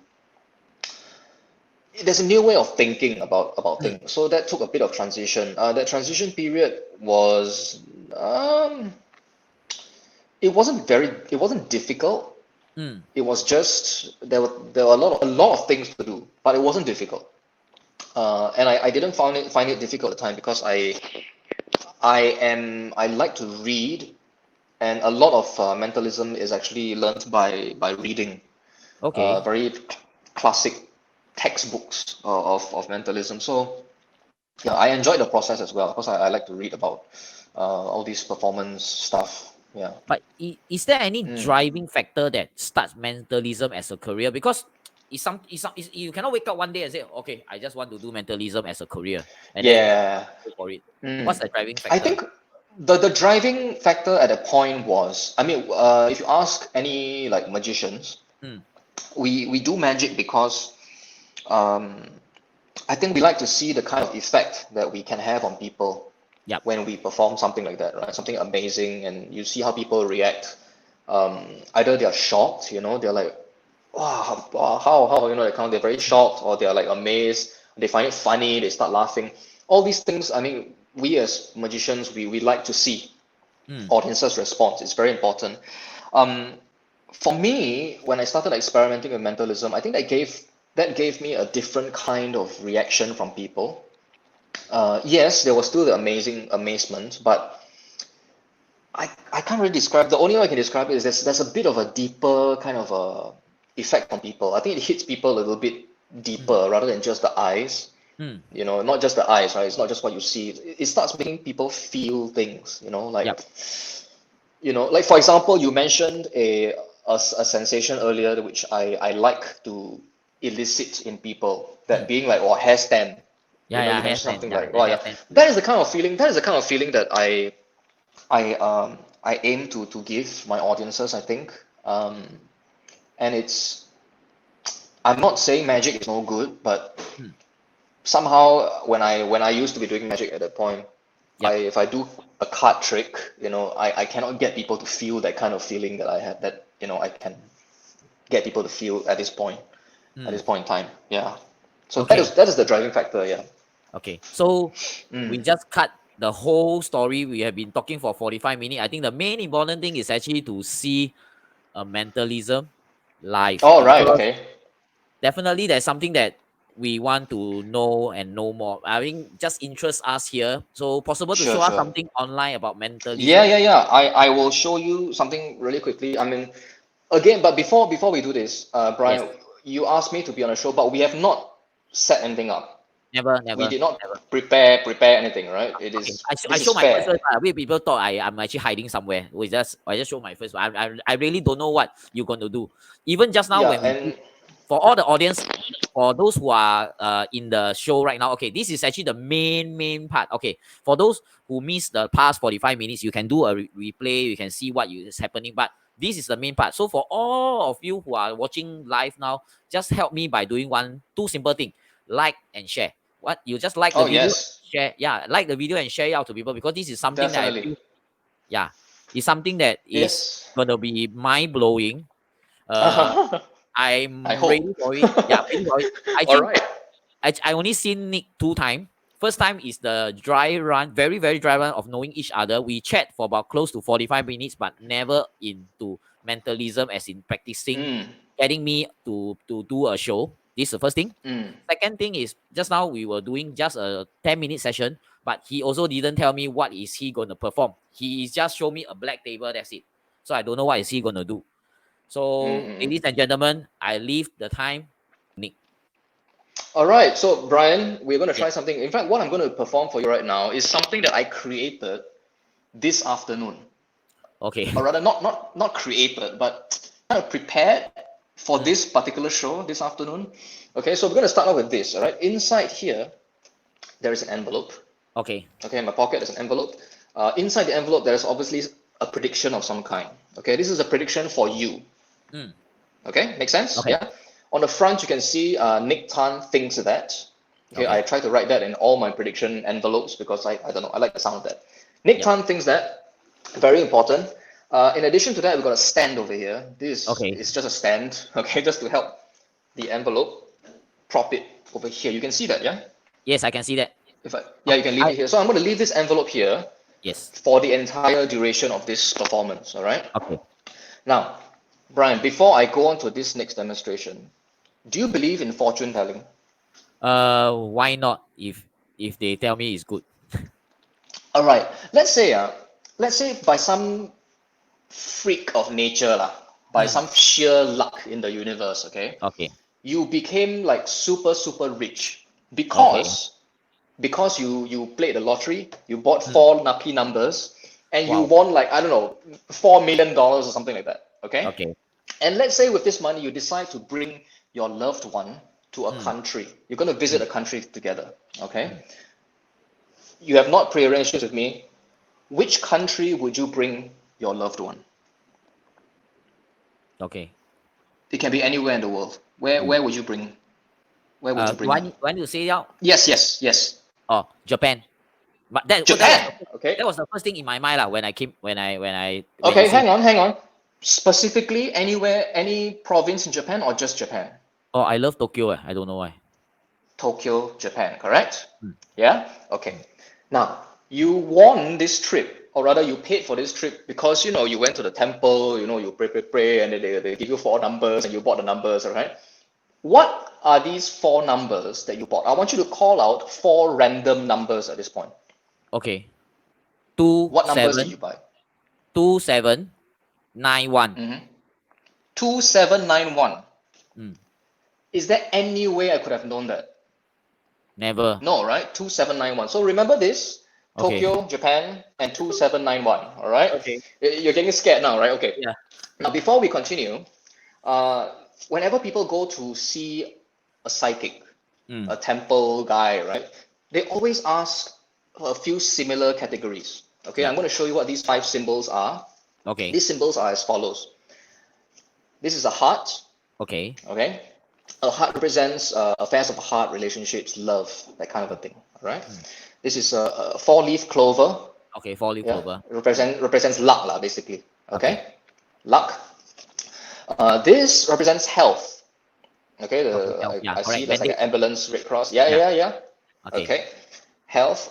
There's a new way of thinking about things, so that took a bit of transition. That transition period was, it wasn't difficult. Mm. It was just there were a lot of things to do, but it wasn't difficult. And I didn't find it difficult at the time because I like to read, and a lot of mentalism is actually learned by reading Okay. very classic textbooks of mentalism. So yeah, I enjoyed the process as well because I like to read about all these performance stuff. Yeah. But is there any Mm. driving factor that starts mentalism as a career? Because you cannot wake up one day and say, okay, I just want to do mentalism as a career, and then Yeah. go for it. What's Mm. the driving I factor? think the driving factor at a point was, I mean, if you ask any like magicians, Mm. we do magic because um, I think we like to see the kind of effect that we can have on people Yep. when we perform something like that, right? Something amazing, and you see how people react. Either they're shocked, they're like, wow, wow, how, they're very shocked, or they're like amazed, they find it funny, they start laughing. All these things, I mean, we as magicians, we like to see Mm. audiences' response. It's very important. Um, for me, when I started experimenting with mentalism, I think that gave me a different kind of reaction from people. Yes, there was still the amazing amazement, but I can't really describe. The only way I can describe it is there's a bit of a deeper kind of a effect on people. I think it hits people a little bit Mm. deeper rather than just the eyes. Mm. Not just the eyes, right? It's not just what you see. It starts making people feel things. Yep. Like for example, you mentioned a sensation earlier, which I like to elicit in people. That Mm. being like, or hair stand. Yeah, You yeah, mentioned hairstand. something Yeah, like, the oh yeah, hairstand. that is the kind of feeling. That is the kind of feeling that I aim to give my audiences, I think. And I'm not saying magic is no good, but Mm. somehow when I used to be doing magic at that point, Yep. if I do a card trick, I cannot get people to feel that kind of feeling that I had, that I can get people to feel at Mm. this point in time. Yeah. So that Okay. is that is the driving factor. Yeah. Okay. So we Mm. just cut the whole story. We have been talking for 45 minutes. I think the main important thing is actually to see a mentalism live, All right. because Okay. definitely there's something that we want to know and know more. I think just interest us here. So possible to Sure. show us Sure. something online about Yeah. mentalism? Yeah. Yeah. I will show you something really quickly. I mean, again, but before we do this, Yes. Brian, you asked me to be on a show, but we have not set anything up. Never, We never, did not never. prepare anything, right? It Okay, is I this is show my first fair. one. People thought I'm actually hiding somewhere. I just show my first one. I really don't know what you're going to do. Even just now Yeah, when we do, and for all the audience, for those who are in the show right now, okay, this is actually the main part. Okay, for those who missed the past 45 minutes, you can do a replay. You can see what is happening. But this is the main part. So for all of you who are watching live now, just help me by doing two simple thing: like and share. What you just like the oh video, yes, share, yeah, like the video and share it out to people, because this is something that I definitely. feel, yeah, it's something that is Yes. gonna be mind blowing. Uh, I I'm ready hope. for it. Yeah, ready for it. I All think right. I only seen Nick 2 times. First time is the dry run, very very dry run of knowing each other. We chat for about close to 45 minutes, but never into mentalism, as in practicing, Mm, getting me to do a show. This is the first thing. mm. Second thing is, just now we were doing just a 10-minute session, but he also didn't tell me what is he going to perform. He just showed me a black table, that's it. So I don't know what is he going to do. Mm, So, mm, mm. ladies and gentlemen, I leave the time to Nick. All right. So Brian, we're going to Yeah. try something. In fact, what I'm going to perform for you right now is something that I created this afternoon, Okay. or rather, not created, but kind of prepared for this particular show this afternoon. Okay, so we're going to start off with this. All right, inside here, there is an envelope. Okay. Okay, in my pocket, there's an envelope. Inside the envelope, there is obviously a prediction of some kind. Okay, this is a prediction for you. Mm. Okay, make sense? Okay. Yeah. On the front, you can see Nick Tan thinks that. Okay, Okay. I try to write that in all my prediction envelopes because I don't know, I like the sound of that. Nick Yep. Tan thinks that. Very important. In addition to that, we've got a stand over here. This Okay. is just a stand, okay, just to help the envelope prop it over here. You can see that, yeah? Yes, I can see that. You can leave it here. So I'm going to leave this envelope here Yes. for the entire duration of this performance, all right? Okay. Now, Brian, before I go on to this next demonstration, do you believe in fortune telling? Why not? If they tell me it's good. All right. Let's say by some freak of nature, by some sheer luck in the universe, okay, Okay. you became like super, super rich Okay. because you played the lottery, you bought four lucky numbers, and you Wow. won like, I don't know, $4 million or something like that. Okay? Okay. And let's say with this money, you decide to bring your loved one to a country. You're going to visit a country together. Okay? You have not prearranged this with me. Which country would you bring your loved one? Okay. It can be anywhere in the world. Where would you bring? Where would you bring Do him? I need to say it out? Yes. Oh, Japan. But Japan. Okay. that was the first thing in my mind when you Okay, said, hang on. Specifically, anywhere, any province in Japan or just Japan? oh, I love Tokyo. I don't know why. Tokyo, Japan, correct? Yeah? Okay. Now, you won this trip, or rather you paid for this trip because, you went to the temple, you pray, and then they give you four numbers and you bought the numbers, all right? What are these four numbers that you bought? I want you to call out four random numbers at this point. Okay. 2 What numbers did 7 you buy? 2 7 9 1. 2791. Mm. Is there any way I could have known that? Never. No, right? 2791. So remember this, Okay. Tokyo, Japan, and 2791, all right? Okay. You're getting scared now, right? Okay. Yeah. Now, before we continue, whenever people go to see a psychic, a temple guy, right? They always ask a few similar categories. Okay, Yeah. I'm going to show you what these 5 symbols are. Okay. These symbols are as follows. This is a heart, Okay. okay? A heart represents affairs of the heart, relationships, love, that kind of a thing, all right? This is a 4-leaf clover. Okay. 4-leaf Yeah, clover. represents luck, basically. Okay, Okay. luck. This represents health. Okay, Health. Yeah. I see Correct. there's like an Bandage. ambulance, Red Cross. Yeah. Yeah. Okay. Okay, health.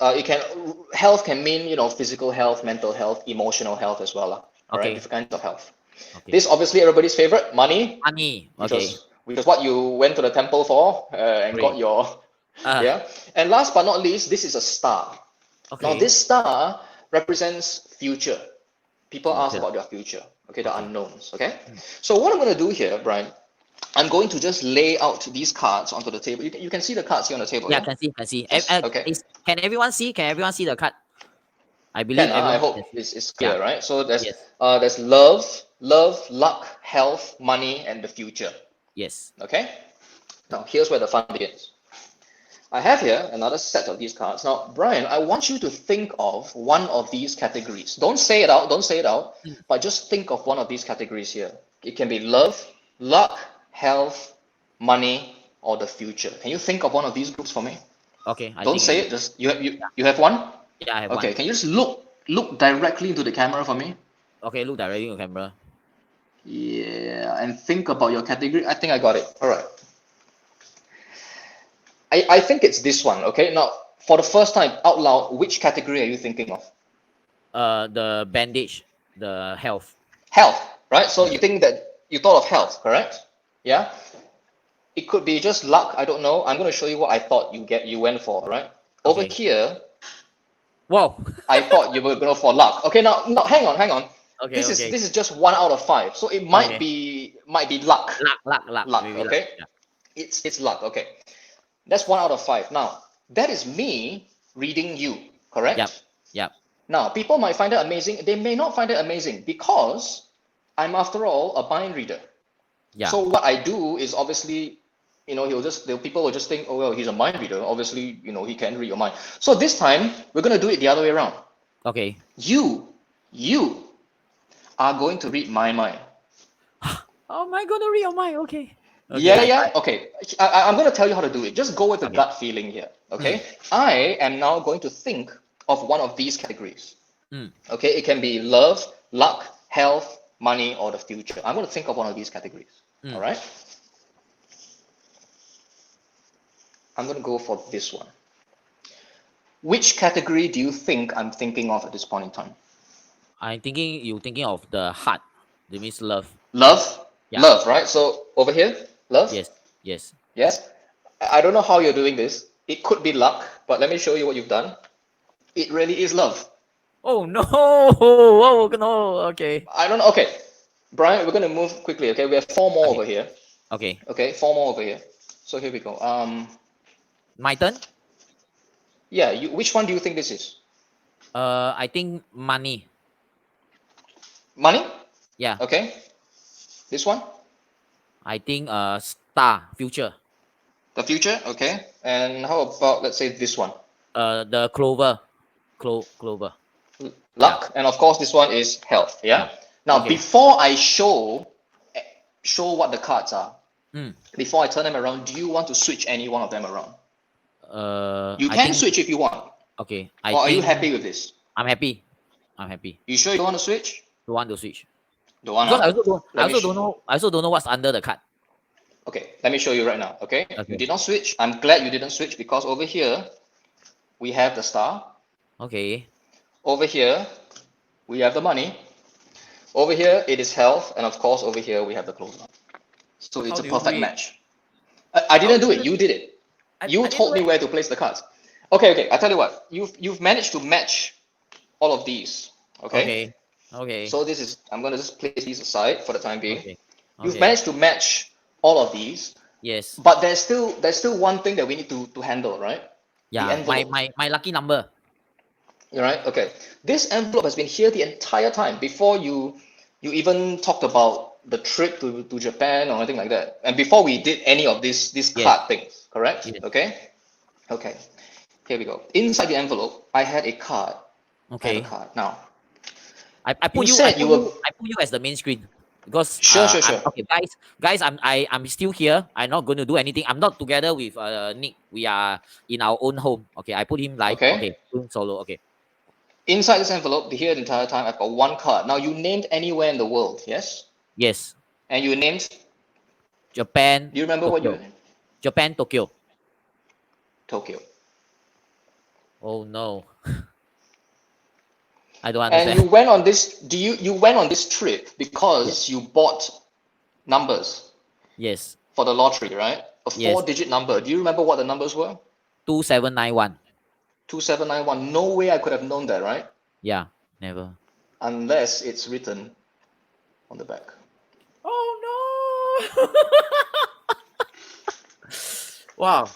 Health can mean physical health, mental health, emotional health as well. All right, Okay. different kinds of health. Okay. This obviously everybody's favorite, money, Money. which Okay. was what you went to the temple for and got Great. your yeah. And last but not least, this is a star. Now, Okay. this star represents future. People ask Future. about their future, okay, the Okay. unknowns, okay? So what I'm going to do here, Brian, I'm going to just lay out these cards onto the table. You can see the cards here on the table, Yeah. yeah? Can see. Yes, okay. Can everyone see? Can everyone see the card? I believe Can, I everyone hope can see. it's clear, Yeah. right? So there's Yes. there's love, luck, health, money, and the future, Yes. okay? Now, here's where the fun begins. I have here another set of these cards. Now, Brian, I want you to think of one of these categories. Don't say it out, but just think of one of these categories here. It can be love, luck, health, money, or the future. Can you think of one of these groups for me? Okay. I Don't think say I it, just you have one? Yeah. I have Okay, one. can you just look directly into the camera for me? Okay. Look directly on camera. Yeah, and think about your category. I think I got it. All right. I think it's this one, okay? Now, for the first time out loud, which category are you thinking of? The bandage. The health. Health, right? So you think that you thought of health, correct? Yeah. It could be just luck. I don't know. I'm going to show you what I thought you went for, right? Over Okay. here, Wow. I thought you were going for luck. Okay, now hang on. Okay. This Okay. is just 1 out of 5, so it might Okay. be luck. Luck. Maybe luck. Okay. Yeah. It's luck. Okay, that's 1 out of 5. Now that is me reading you, correct? Yep. Yep. Now people might find it amazing. They may not find it amazing because I'm after all a mind reader. Yeah. So what I do is obviously, people will just think, oh well, he's a mind reader. Obviously, he can read your mind. So this time we're gonna do it the other way around. Okay. You are going to read my mind. Oh, am I gonna read your mind? Okay. Yeah, Okay. yeah. Okay. I'm gonna tell you how to do it. Just go with the Okay. gut feeling here. Okay. I am now going to think of one of these categories. Mm. Okay. It can be love, luck, health, money, or the future. I'm going to think of one of these categories. All right. I'm going to go for this one. Which category do you think I'm thinking of at this point in time? You thinking of the heart. That means love. Love? Yeah. Love, right? So over here, love? Yes. Yes. Yes? I don't know how you're doing this. It could be luck, but let me show you what you've done. It really is love. Oh no! Oh no! Okay. I don't know. Okay. Brian, we're going to move quickly, okay? We have 4 more Okay. over here. Okay. Okay, 4 more over here. So here we go. My turn. Yeah, which one do you think this is? I think money. Money? Yeah. Okay. This one? I think star future. The future? Okay. And how about, let's say, this one? The clover. Clover. Luck. And of course, this one is health. Yeah. Now, Okay. before I show what the cards are, Mm. before I turn them around, do you want to switch any one of them around? You I can think switch if you want. okay. Or are you happy with this? I'm happy. I'm happy. You sure you don't want to switch? Don't want to switch. Don't want Because I to? also don't. I also don't know. I also don't know what's under the card. Okay, let me show you right now. Okay. You Okay. did not switch. I'm glad you didn't switch because over here we have the star. Okay. Over here we have the money. Over here it is health, and of course over here we have the clover. So it's How a do you perfect read? match. I didn't do it. You did it. You I told me didn't where to place the cards. Okay. I tell you what. You've managed to match all of these. Okay. Okay. Okay. So this is. I'm gonna just place these aside for the time being. Okay. You've Okay. managed to match all of these, Yes. but there's still one thing that we need to handle, right? The Yeah. My envelope. my lucky number. All right. Okay. This envelope has been here the entire time before you even talked about the trip to Japan or anything like that, and before we did any of these Yes. card things. Correct? Yes. Okay. Okay. Here we go. Inside the envelope, I had a card. I have a Okay. card. Now, I you put you. said you were. I put you as the main screen because Sure. I'm okay, guys. I'm still here. I'm not going to do anything. I'm not together with Nick. We are in our own home. Okay. I put him live. Okay. Okay. Doing solo. Okay. Inside this envelope, here the entire time, I've got one card. Now, you named anywhere in the world, yes? Yes. And you named. Japan. Do you remember what you? Japan, Tokyo. Tokyo. Oh no. I don't And understand. you went on this. You went on this trip because you bought numbers Yes. for the lottery, right? A Yes. 4-digit number. Do you remember what the numbers were? 2791. 2791. No way I could have known that, right? Yeah. Never. Unless it's written on the back. Oh no. Wow.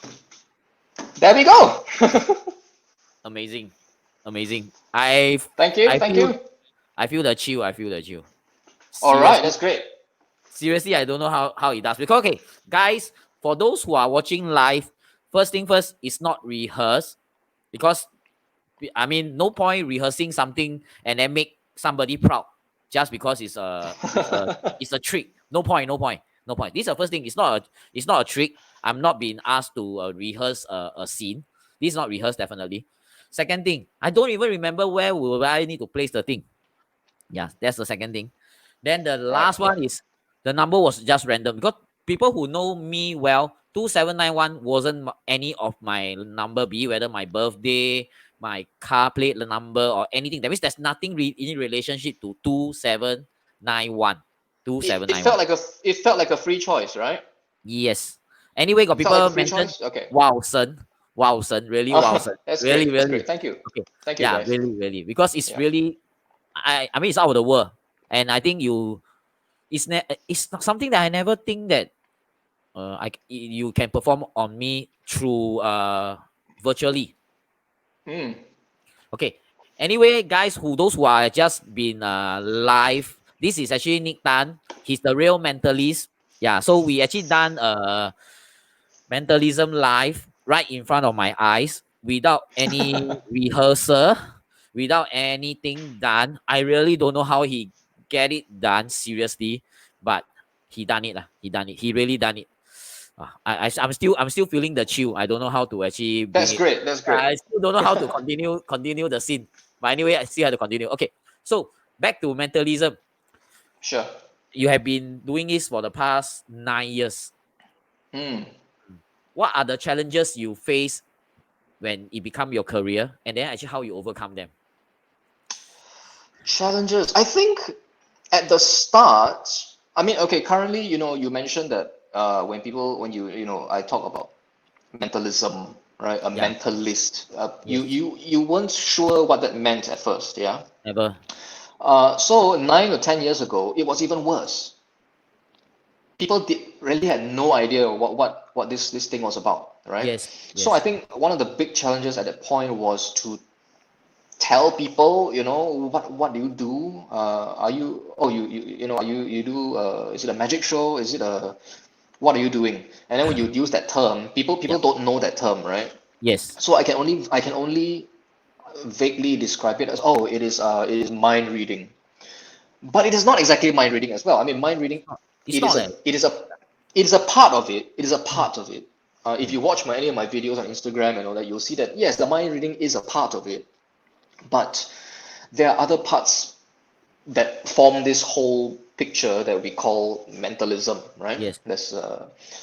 There we go. Amazing. Amazing. I Thank you. I Thank feel, you. I feel the chill. I feel the chill. All right, Seriously, that's great. seriously, I don't know how it does. Because okay, guys, for those who are watching live, first thing first, it's not rehearsed. Because I mean, no point rehearsing something and then make somebody proud just because it's a trick. No point, no point, no point. This is the first thing. It's not a trick. I'm not being asked to rehearse a scene. This is not rehearsed, definitely. Second thing, I don't even remember where will I need to place the thing. Yeah, that's the second thing. Then the last one is the number was just random because people who know me well, 2791 wasn't any of my number, be it whether my birthday, my car plate number, or anything. That means there's nothing in relationship to 2791. It felt like a free choice, right? Yes. Anyway, got It felt like a people free mentioned, choice. Okay. wow, son, really, wow, son, That's really, great. That's really. great. Thank you. Okay, Thank you, yeah, guys. really, really, because it's Yeah. really, I mean, it's out of the world, and I think it's not something that I never think that you can perform on me through virtually. Hmm. Okay. Anyway, guys, those who are just been live This is actually Nick Tan. He's the real mentalist. Yeah, so we actually done Mentalism live right in front of my eyes without any rehearsal, without anything done. I really don't know how he get it done seriously, but he done it lah. He done it. He really done it. I'm still feeling the chill. I don't know how to actually bring That's it. great. That's great. I still don't know how to continue the scene. But anyway, I still have to continue. Okay, so back to mentalism. Sure. You have been doing this for the past 9 years. Hmm. What are the challenges you face when it become your career, and then actually how you overcome them? Challenges. I think at the start, I mean, okay, currently, you mentioned that when I talk about mentalism, right? A Yeah. mentalist. You Yes. you weren't sure what that meant at first, yeah. Never. So 9 or 10 years ago, it was even worse. People really had no idea what this thing was about, right? Yes. So I Yes. think one of the big challenges at that point was to tell people, what do you do? Are you oh you know are you do is it a magic show? Is it a what are you doing? And then when you use that term, people Yep. don't know that term, right? Yes. So I can only vaguely describe it as, oh, it is mind reading. But it is not exactly mind reading as well. I mean, mind reading, It's it is not a like. it is a it is a part of it. It is a Mm, part of it. If mm, you watch any of my videos on Instagram and all that, you'll see that yes, the mind reading is a part of it, but there are other parts that form this whole picture that we call mentalism, right? yes.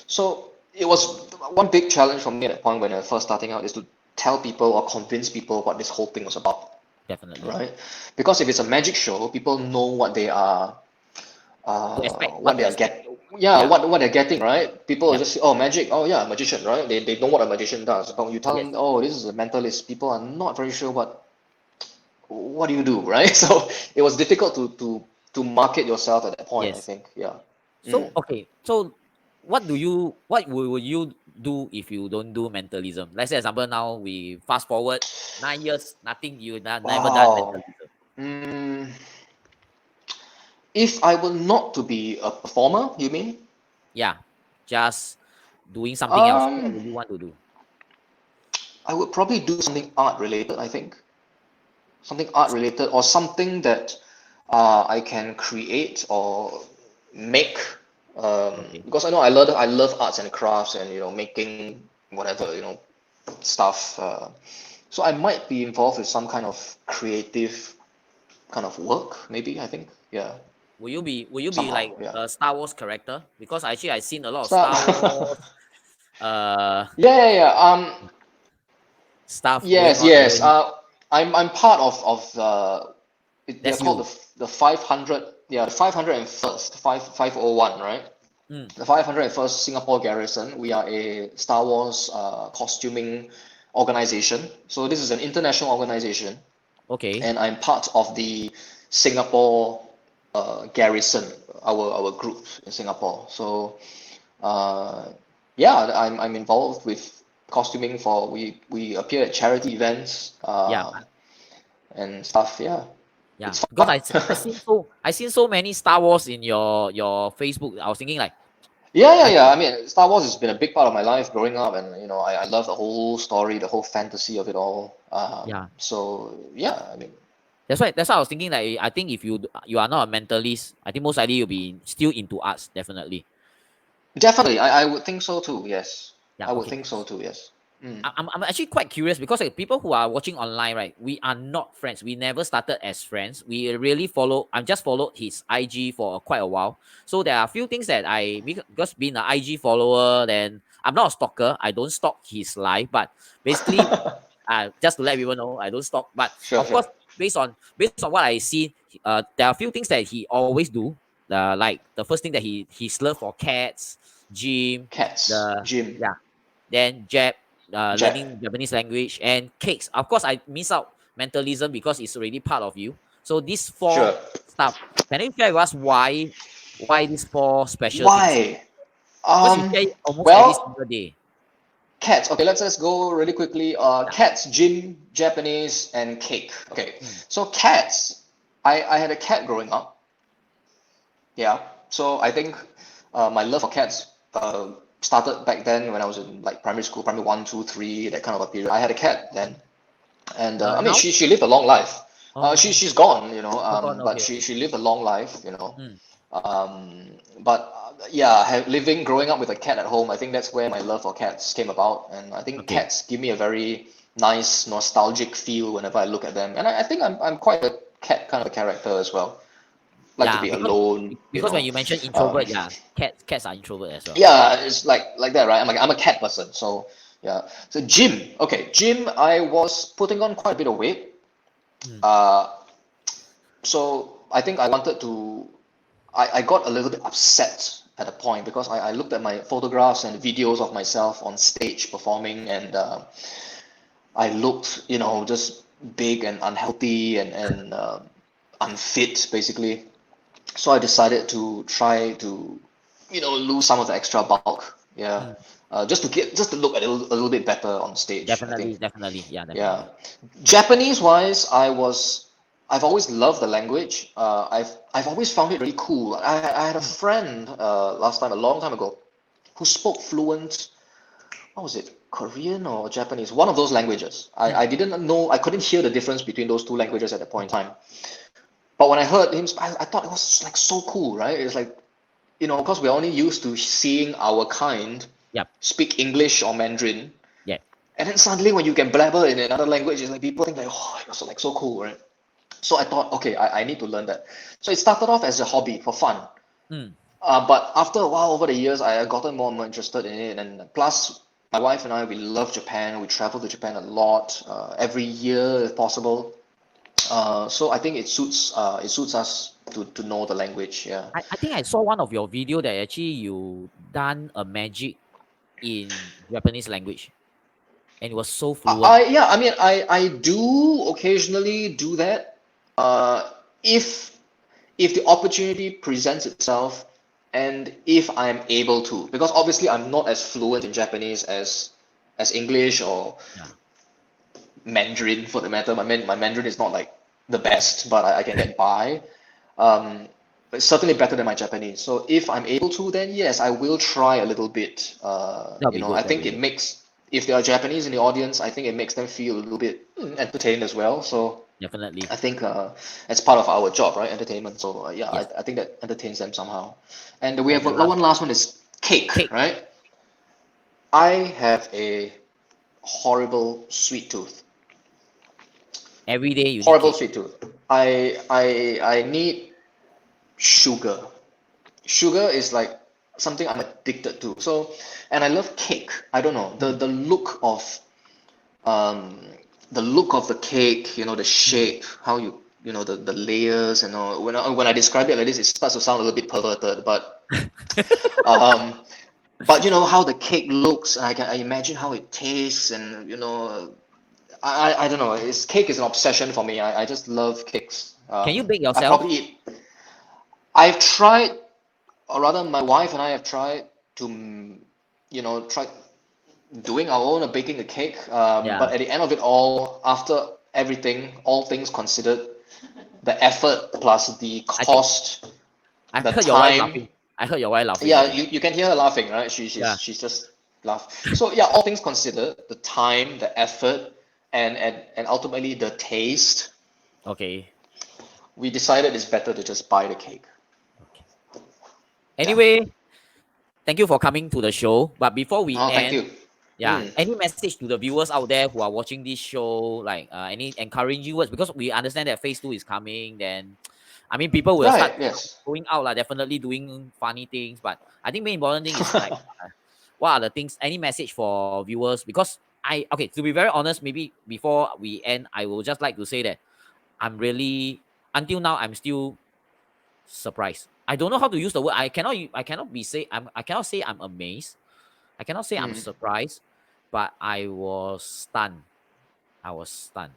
So it was one big challenge for me at that point when I first starting out is to tell people or convince people what this whole thing was about, Definitely. right? Because if it's a magic show, people know what they are To expect. what What they to are expect? yeah, Yeah. what they're getting, right? People will Yep. just say, oh, magic, oh yeah, magician, right? They know what a magician does. But when you tell Yes. them, oh, this is a mentalist, people are not very sure what do you do, right? So it was difficult to market yourself at that point, I Yes. think. Yeah. So okay. So what will you do if you don't do mentalism? Let's say example now we fast forward 9 years, nothing you never done Wow. mentalism. Mm, if I were not to be a performer, you mean? Yeah. Just doing something else. What Um, would you want to do? I would probably do something art related, I think. Something art related or something that I can create or make, Okay. because I love arts and crafts and making whatever stuff. So I might be involved with some kind of creative kind of work, maybe, I think. Yeah, Will you be somehow. like Yeah. a Star Wars character? Because actually I seen a lot of Start. Star Wars uh Yeah, yeah, yeah. stuff going Yes, on yes. already. I'm part of they're That's called you. the 500, yeah, the 501st 501, right? Mm, The 501st Singapore Garrison. We are a Star Wars costuming organization. So this is an international organization, okay. and I'm part of the Singapore Garrison, our group in Singapore. So uh, yeah, I'm involved with costuming for we appear at charity events Yeah. and stuff. Yeah, Yeah. it's Because fun. I seen so many Star Wars in your Facebook. I was thinking like Yeah, yeah, I yeah. think I mean, Star Wars has been a big part of my life growing up, and I love the whole story, the whole fantasy of it all. yeah. So yeah, I mean, That's why I was thinking like I think if you are not a mentalist, I think most likely you'll be still into arts, definitely. definitely, I would think so too. Yes, Yeah, I would okay. think so too. Yes. Mm. I'm actually quite curious because like, people who are watching online, right? We are not friends. We never started as friends. We really follow. I just followed his IG for quite a while. So there are a few things that because being an IG follower, then I'm not a stalker. I don't stalk his life, but basically, just to let people know, I don't stalk. But Sure, of sure. course, based on what I see, there are a few things that he always do. Like the first thing that he's love for cats, gym, Cats, the Jim, yeah, then Jack. learning Japanese language and cakes. Of course, I miss out mentalism because it's already part of you. So these four Sure. stuff. Can you share with us why these four special things? Why? Because you share it almost every Well, single day. cats. Okay, let's go really quickly. Yeah. Cats, gym, Japanese, and cake. Okay, Mm. so cats. I had a cat growing up, Yeah. So I think my love for cats started back then when I was in like primary school, primary one, two, three, that kind of a period. I had a cat then, and I mean Now? she lived a long life. Oh, She's gone, oh, gone. but Okay, okay. she lived a long life, you know. Mm, But yeah, growing up with a cat at home, I think that's where my love for cats came about, and I think okay. cats give me a very nice nostalgic feel whenever I look at them, and I think I'm quite a cat kind of a character as well. Like to Yeah, be alone, you because when know. you mention Um, introvert, yeah, cats are introvert as well. yeah, it's like that, right? I'm a cat person, so yeah. So gym, okay, gym. I was putting on quite a bit of weight. Mm, Uh, so I think I wanted to. I got a little bit upset at a point because I looked at my photographs and videos of myself on stage performing, and I looked, just big and unhealthy and unfit, basically. So I decided to try to, lose some of the extra bulk. Yeah. mm. Just to look a little bit better on stage, I think. Definitely, definitely, yeah, Yeah. definitely. Japanese wise, I've always loved the language. I've always found it really cool. I had a Mm, friend last time, a long time ago, who spoke fluent, what was it, Korean or Japanese, one of those languages. mm, I didn't know, I couldn't hear the difference between those two languages at that point mm. in time. But when I heard him, I thought it was like so cool, right? It's like, because we're only used to seeing our kind Yep, speak English or Mandarin, yep. and then suddenly when you can blabber in another language, it's like people think like, oh, it was like so cool, right? So I thought, okay, I need to learn that. So it started off as a hobby for fun. Mm. But after a while, over the years, I gotten more and more interested in it. And plus, my wife and I, we love Japan. We travel to Japan a lot, every year if possible. So I think it suits us to know the language. Yeah. I think I saw one of your video that actually you done a magic in Japanese language, and it was so fluent. Yeah, I mean, I do occasionally do that. If the opportunity presents itself, and if I'm able to, because obviously I'm not as fluent in Japanese as English or Yeah. Mandarin for the matter. My Mandarin is not like the best, but I can get by. Um, but it's certainly better than my Japanese. So if I'm able to, then yes, I will try a little bit. That'll be good. I That'll think be it good. makes, if there are Japanese in the audience, I think it makes them feel a little bit entertained as well. So Definitely. I think it's part of our job, right? Entertainment. So yeah, Yes. I think that entertains them somehow. And we And have the last one last one is cake, cake. right? I have a horrible sweet tooth. Every day you need Horrible cake. sweet tooth. I need sugar. Sugar is like something I'm addicted to. So, and I love cake. I don't know Mm, um the look of the cake, the mm. shape, how the layers and all. When I describe it like this, it starts to sound a little bit perverted, um, but how the cake looks, I imagine how it tastes, and I don't know. Cake is an obsession for me. I just love cakes. Can you bake I yourself? probably eat. I've tried, or rather, my wife and I have tried to, try doing our own baking a cake. But Yeah. at the end of it all, after everything, all things considered, the effort plus the I think cost, I the heard your wife time. laughing. I heard your wife laughing Yeah, at me. you can hear her laughing, right? Yeah. She's just laugh. So yeah, all things considered, the time, the effort, and ultimately the taste, Okay. we decided it's better to just buy the cake. Okay. Yeah. Anyway, thank you for coming to the show. But before we Oh, thank end, you. yeah, Mm. any message to the viewers out there who are watching this show, like any encouraging words? Because we understand that phase 2 is coming. Then, I mean, people will Right. start Yes. going out, like definitely doing funny things. But I think main important thing is like, what are the things? Any message for viewers? Because okay, to be very honest, maybe before we end, I will just like to say that I'm really until now I'm still surprised. I don't know how to use the word. I cannot say I'm amazed. I cannot say I'm Mm. surprised, but I was stunned. I was stunned.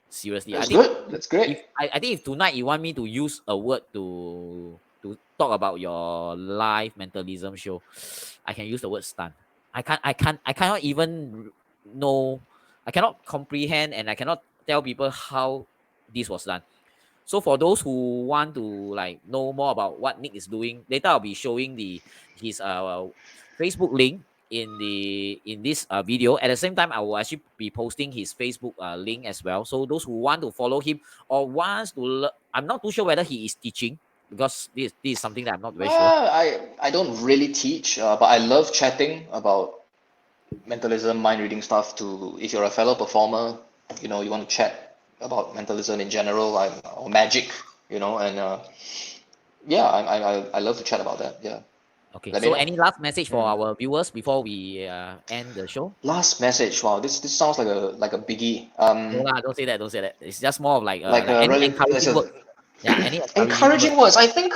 Seriously, I That's think good. That's great. I think if tonight you want me to use a word to talk about your live mentalism show, I can use the word stunned. I cannot even know. I cannot comprehend and I cannot tell people how this was done. So for those who want to like know more about what Nick is doing, later I'll be showing his Facebook link in this video. At the same time, I will actually be posting his Facebook link as well. So those who want to follow him or wants to I'm not too sure whether he is teaching, because this is something that I'm not very sure. I don't really teach, but I love chatting about mentalism, mind reading stuff. To if you're a fellow performer, you know, you want to chat about mentalism in general, or magic, you know, and yeah, I love to chat about that. Yeah. Okay, Let me so know. any last message for our viewers before we end the show? Last message. Wow, this sounds like a biggie. No lah, don't say that. Don't say that. It's just more of Like like a any really, it's encouraging a word. Yeah, any encouraging word. encouraging words. I think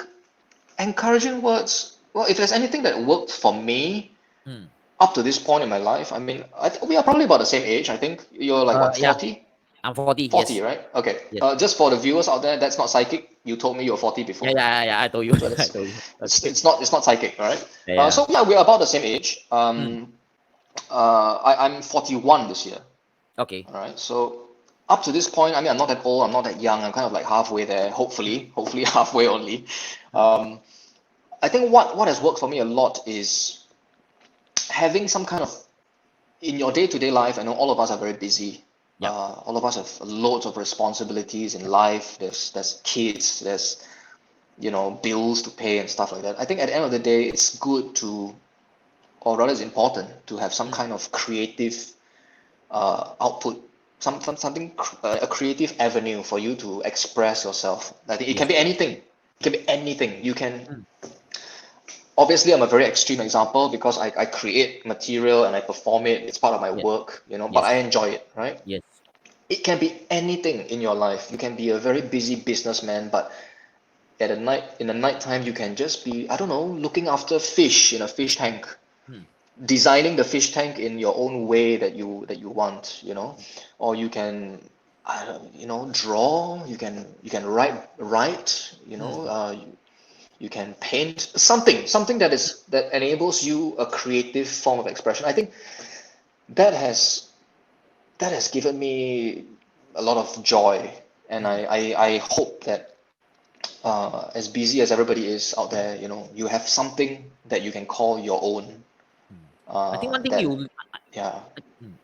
encouraging words. Well, if there's anything that worked for me Hmm. up to this point in my life, I mean, we are probably about the same age. I think you're like what, Yeah, 40? I'm 40. 40, Yes. right? Okay. Yes. Just for the viewers out there, that's not psychic. You told me you were 40 before. Yeah. I told you. So I that's told you. it's, Okay. it's not psychic, all right? Yeah. So yeah, we're about the same age. Hmm. I'm 41 this year. Okay. All right. So up to this point, I mean, I'm not that old, I'm not that young. I'm kind of like halfway there. Hopefully halfway only. I think what has worked for me a lot is having some kind of in your day-to-day life. I know all of us are very busy. Yeah. All of us have loads of responsibilities in life. There's kids. There's bills to pay and stuff like that. I think at the end of the day, it's good to, or rather, it's important to have some kind of creative output, something a creative avenue for you to express yourself. I think it can be anything. It can be anything. You can. Obviously, I'm a very extreme example because I create material and I perform it. It's part of my work, but I enjoy it, right? Yes. It can be anything in your life. You can be a very busy businessman, but in the nighttime, you can just be, I don't know, looking after fish in a fish tank, designing the fish tank in your own way that you want, or you can, I don't, draw. You can write, you can paint something that enables you a creative form of expression. I think that has given me a lot of joy, and I hope that as busy as everybody is out there, you have something that you can call your own. I think one thing Yeah.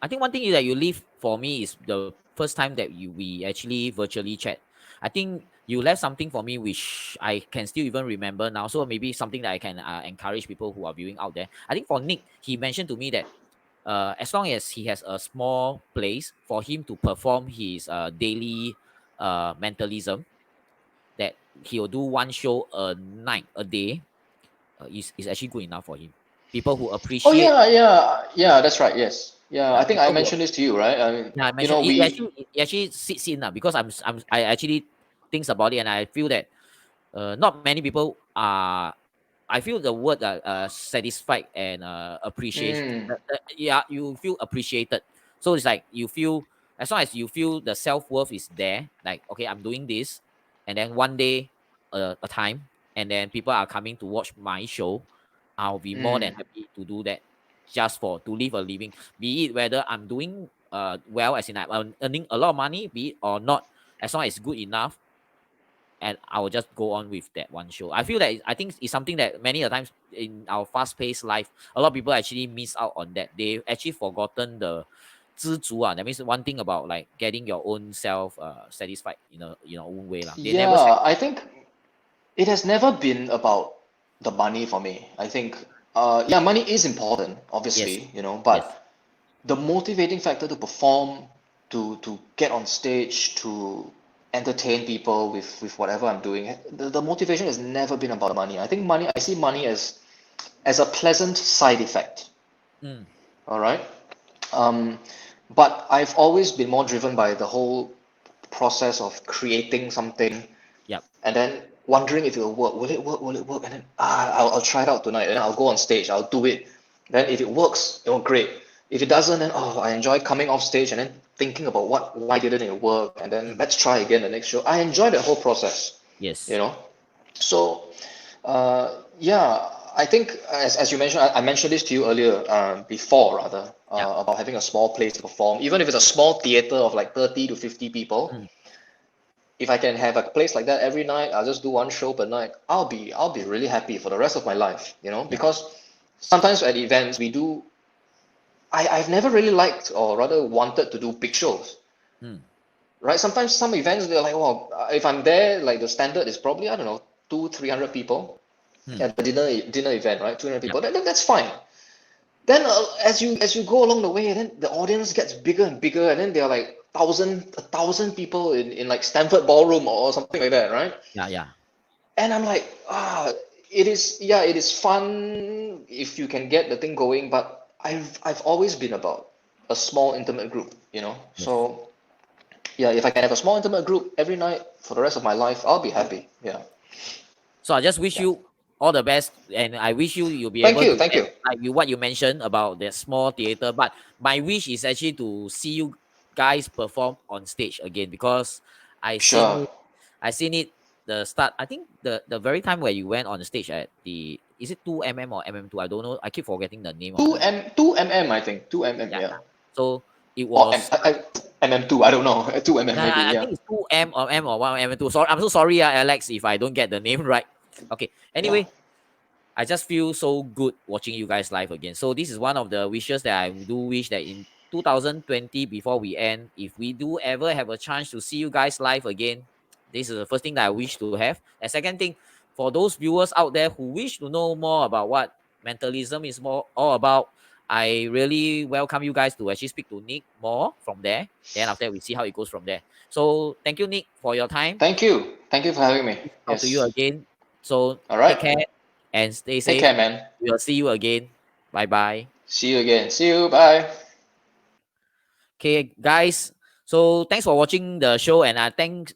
I think one thing that you leave for me is the first time that we actually virtually chat. I think you left something for me which I can still even remember now. So maybe something that I can encourage people who are viewing out there. I think for Nick, he mentioned to me that as long as he has a small place for him to perform his daily mentalism, that he'll do one show a night, a day, is actually good enough for him. People who Oh appreciate, yeah, that's right. Yes. Yeah, I think I people who mentioned this to you, right? I mean, yeah, I mentioned we it actually sits in because I actually thinks about it, and I feel that not many people are. I feel the word satisfied and appreciation. mm, Yeah, you feel appreciated. So it's like you feel, as long as you feel the self worth is there. Like, okay, I'm doing this, and then one day, a time, and then people are coming to watch my show. I'll be more than mm. happy to do that, just to live a living. Be it whether I'm doing well, as in I'm earning a lot of money, be it or not, as long as it's good enough, and I will just go on with that one show. I feel that I think it's something that many a times in our fast-paced life, a lot of people actually miss out on that. They actually forgotten the 知足. That means one thing about like getting your own self satisfied in a own way lah. They never Yeah, I think it has never been about the money for me. I think yeah, money is important, yes, obviously, yes, but the motivating factor to perform, to get on stage, to entertain people with whatever I'm doing, the motivation has never been about the money. I see money as a pleasant side effect. mm, All right. Um, but I've always been more driven by the whole process of creating something yep, and then wondering if it will work. Will it work? Will it work? And then I'll try it out tonight. And then I'll go on stage. I'll do it. Then if it works, great. If it doesn't, then I enjoy coming off stage and then thinking about why didn't it work, and then let's try again the next show. I enjoy the whole process. yes, You know. So yeah, I think as you mentioned, I mentioned this to you earlier, before rather, yeah, about having a small place to perform, even if it's a small theater of like 30 to 50 people. mm, if I can have a place like that every night, I'll just do one show per night. I'll be really happy for the rest of my life, you know, because sometimes at events we do. I've never really liked or rather wanted to do big shows. Hmm. Right? Sometimes some events they're like, well, if I'm there, like the standard is probably I don't know 300 people at the dinner event, right? 200 people. That's fine. Then as you go along the way, then the audience gets bigger and bigger, and then there are like a thousand people in like Stanford Ballroom or something like that, right? Yeah. And I'm like, it is fun if you can get the thing going, but I've always been about a small intimate group, you know. Yes. So yeah, if I can have a small intimate group every night for the rest of my life, I'll be happy. Yeah. So I just wish you all the best, and I wish you'll be Thank able you, to thank get you. like what you mentioned about the small theater. But my wish is actually to see you guys perform on stage again, because I seen Sure. it, I seen it the start. I think the very time where you went on the stage at the, is it 2mm or mm2? I don't know. I keep forgetting the name of the. 2 mm I think 2 mm, Yeah, yeah. yeah. So it Or was. mm2, I don't know. 2 mm Yeah, maybe, I yeah. think it's 2M or 1M2. Sorry, I'm so sorry, Alex, if I don't get the name right. Okay. Yeah. Anyway, I just feel so good watching you guys live again. So this is one of the wishes that I do wish that in 2020, before we end, if we do ever have a chance to see you guys live again, this is the first thing that I wish to have. And second thing, for those viewers out there who wish to know more about what mentalism is more all about, I really welcome you guys to actually speak to Nick more from there. Then after that, we see how it goes from there. So thank you, Nick, for your time. Thank you. Thank you for having me. Talk to you Yes. again. So All take right. care and stay Take safe. care, man. We'll see you again. Bye bye. See you again. See you. Bye. Okay, guys. So thanks for watching the show, and I thank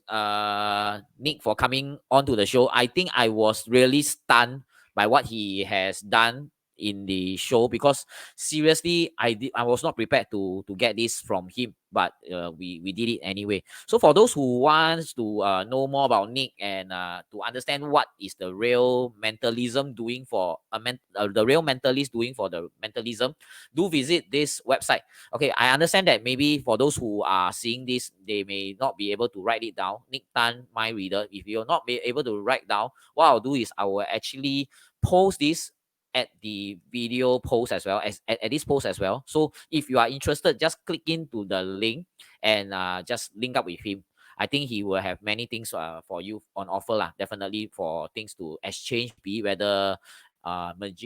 Nick for coming onto the show. I think I was really stunned by what he has done in the show, because seriously, I was not prepared to get this from him, but we did it anyway. So for those who wants to know more about Nick, and to understand what is the real mentalism doing for the real mentalist doing for the mentalism, do visit this website. Okay, I understand that maybe for those who are seeing this, they may not be able to write it down. Nick Tan, my reader, if you're not be able to write down, what I'll do is I will actually post this at the video post as well as at this post as well. So if you are interested, just click into the link and just link up with him. I think he will have many things for you on offer lah. Definitely for things to exchange, be whether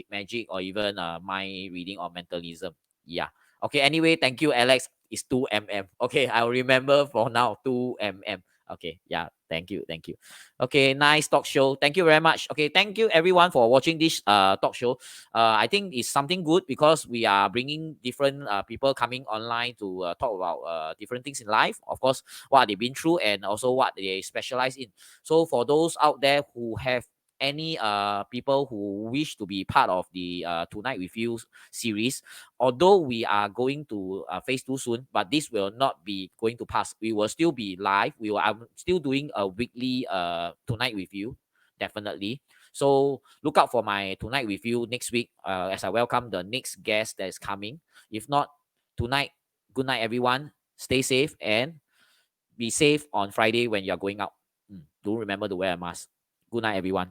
magic or even mind reading or mentalism. Yeah. Okay, anyway, thank you, Alex. It's 2mm. Okay, I'll remember for now, 2mm. Okay, yeah, thank you, thank you. Okay, nice talk show. Thank you very much. Okay, thank you everyone for watching this talk show. I think it's something good, because we are bringing different people coming online to talk about different things in life. Of course, what they've been through, and also what they specialize in. So for those out there who have any people who wish to be part of the Tonight With You series, although we are going to phase 2 soon, but this will not be going to pass. We will still be live. I'm still doing a weekly Tonight With You, definitely. So look out for my Tonight With You next week, as I welcome the next guest that is coming. If not tonight, good night everyone. Stay safe and be safe on Friday when you're going out. Do remember to wear a mask. Good night everyone.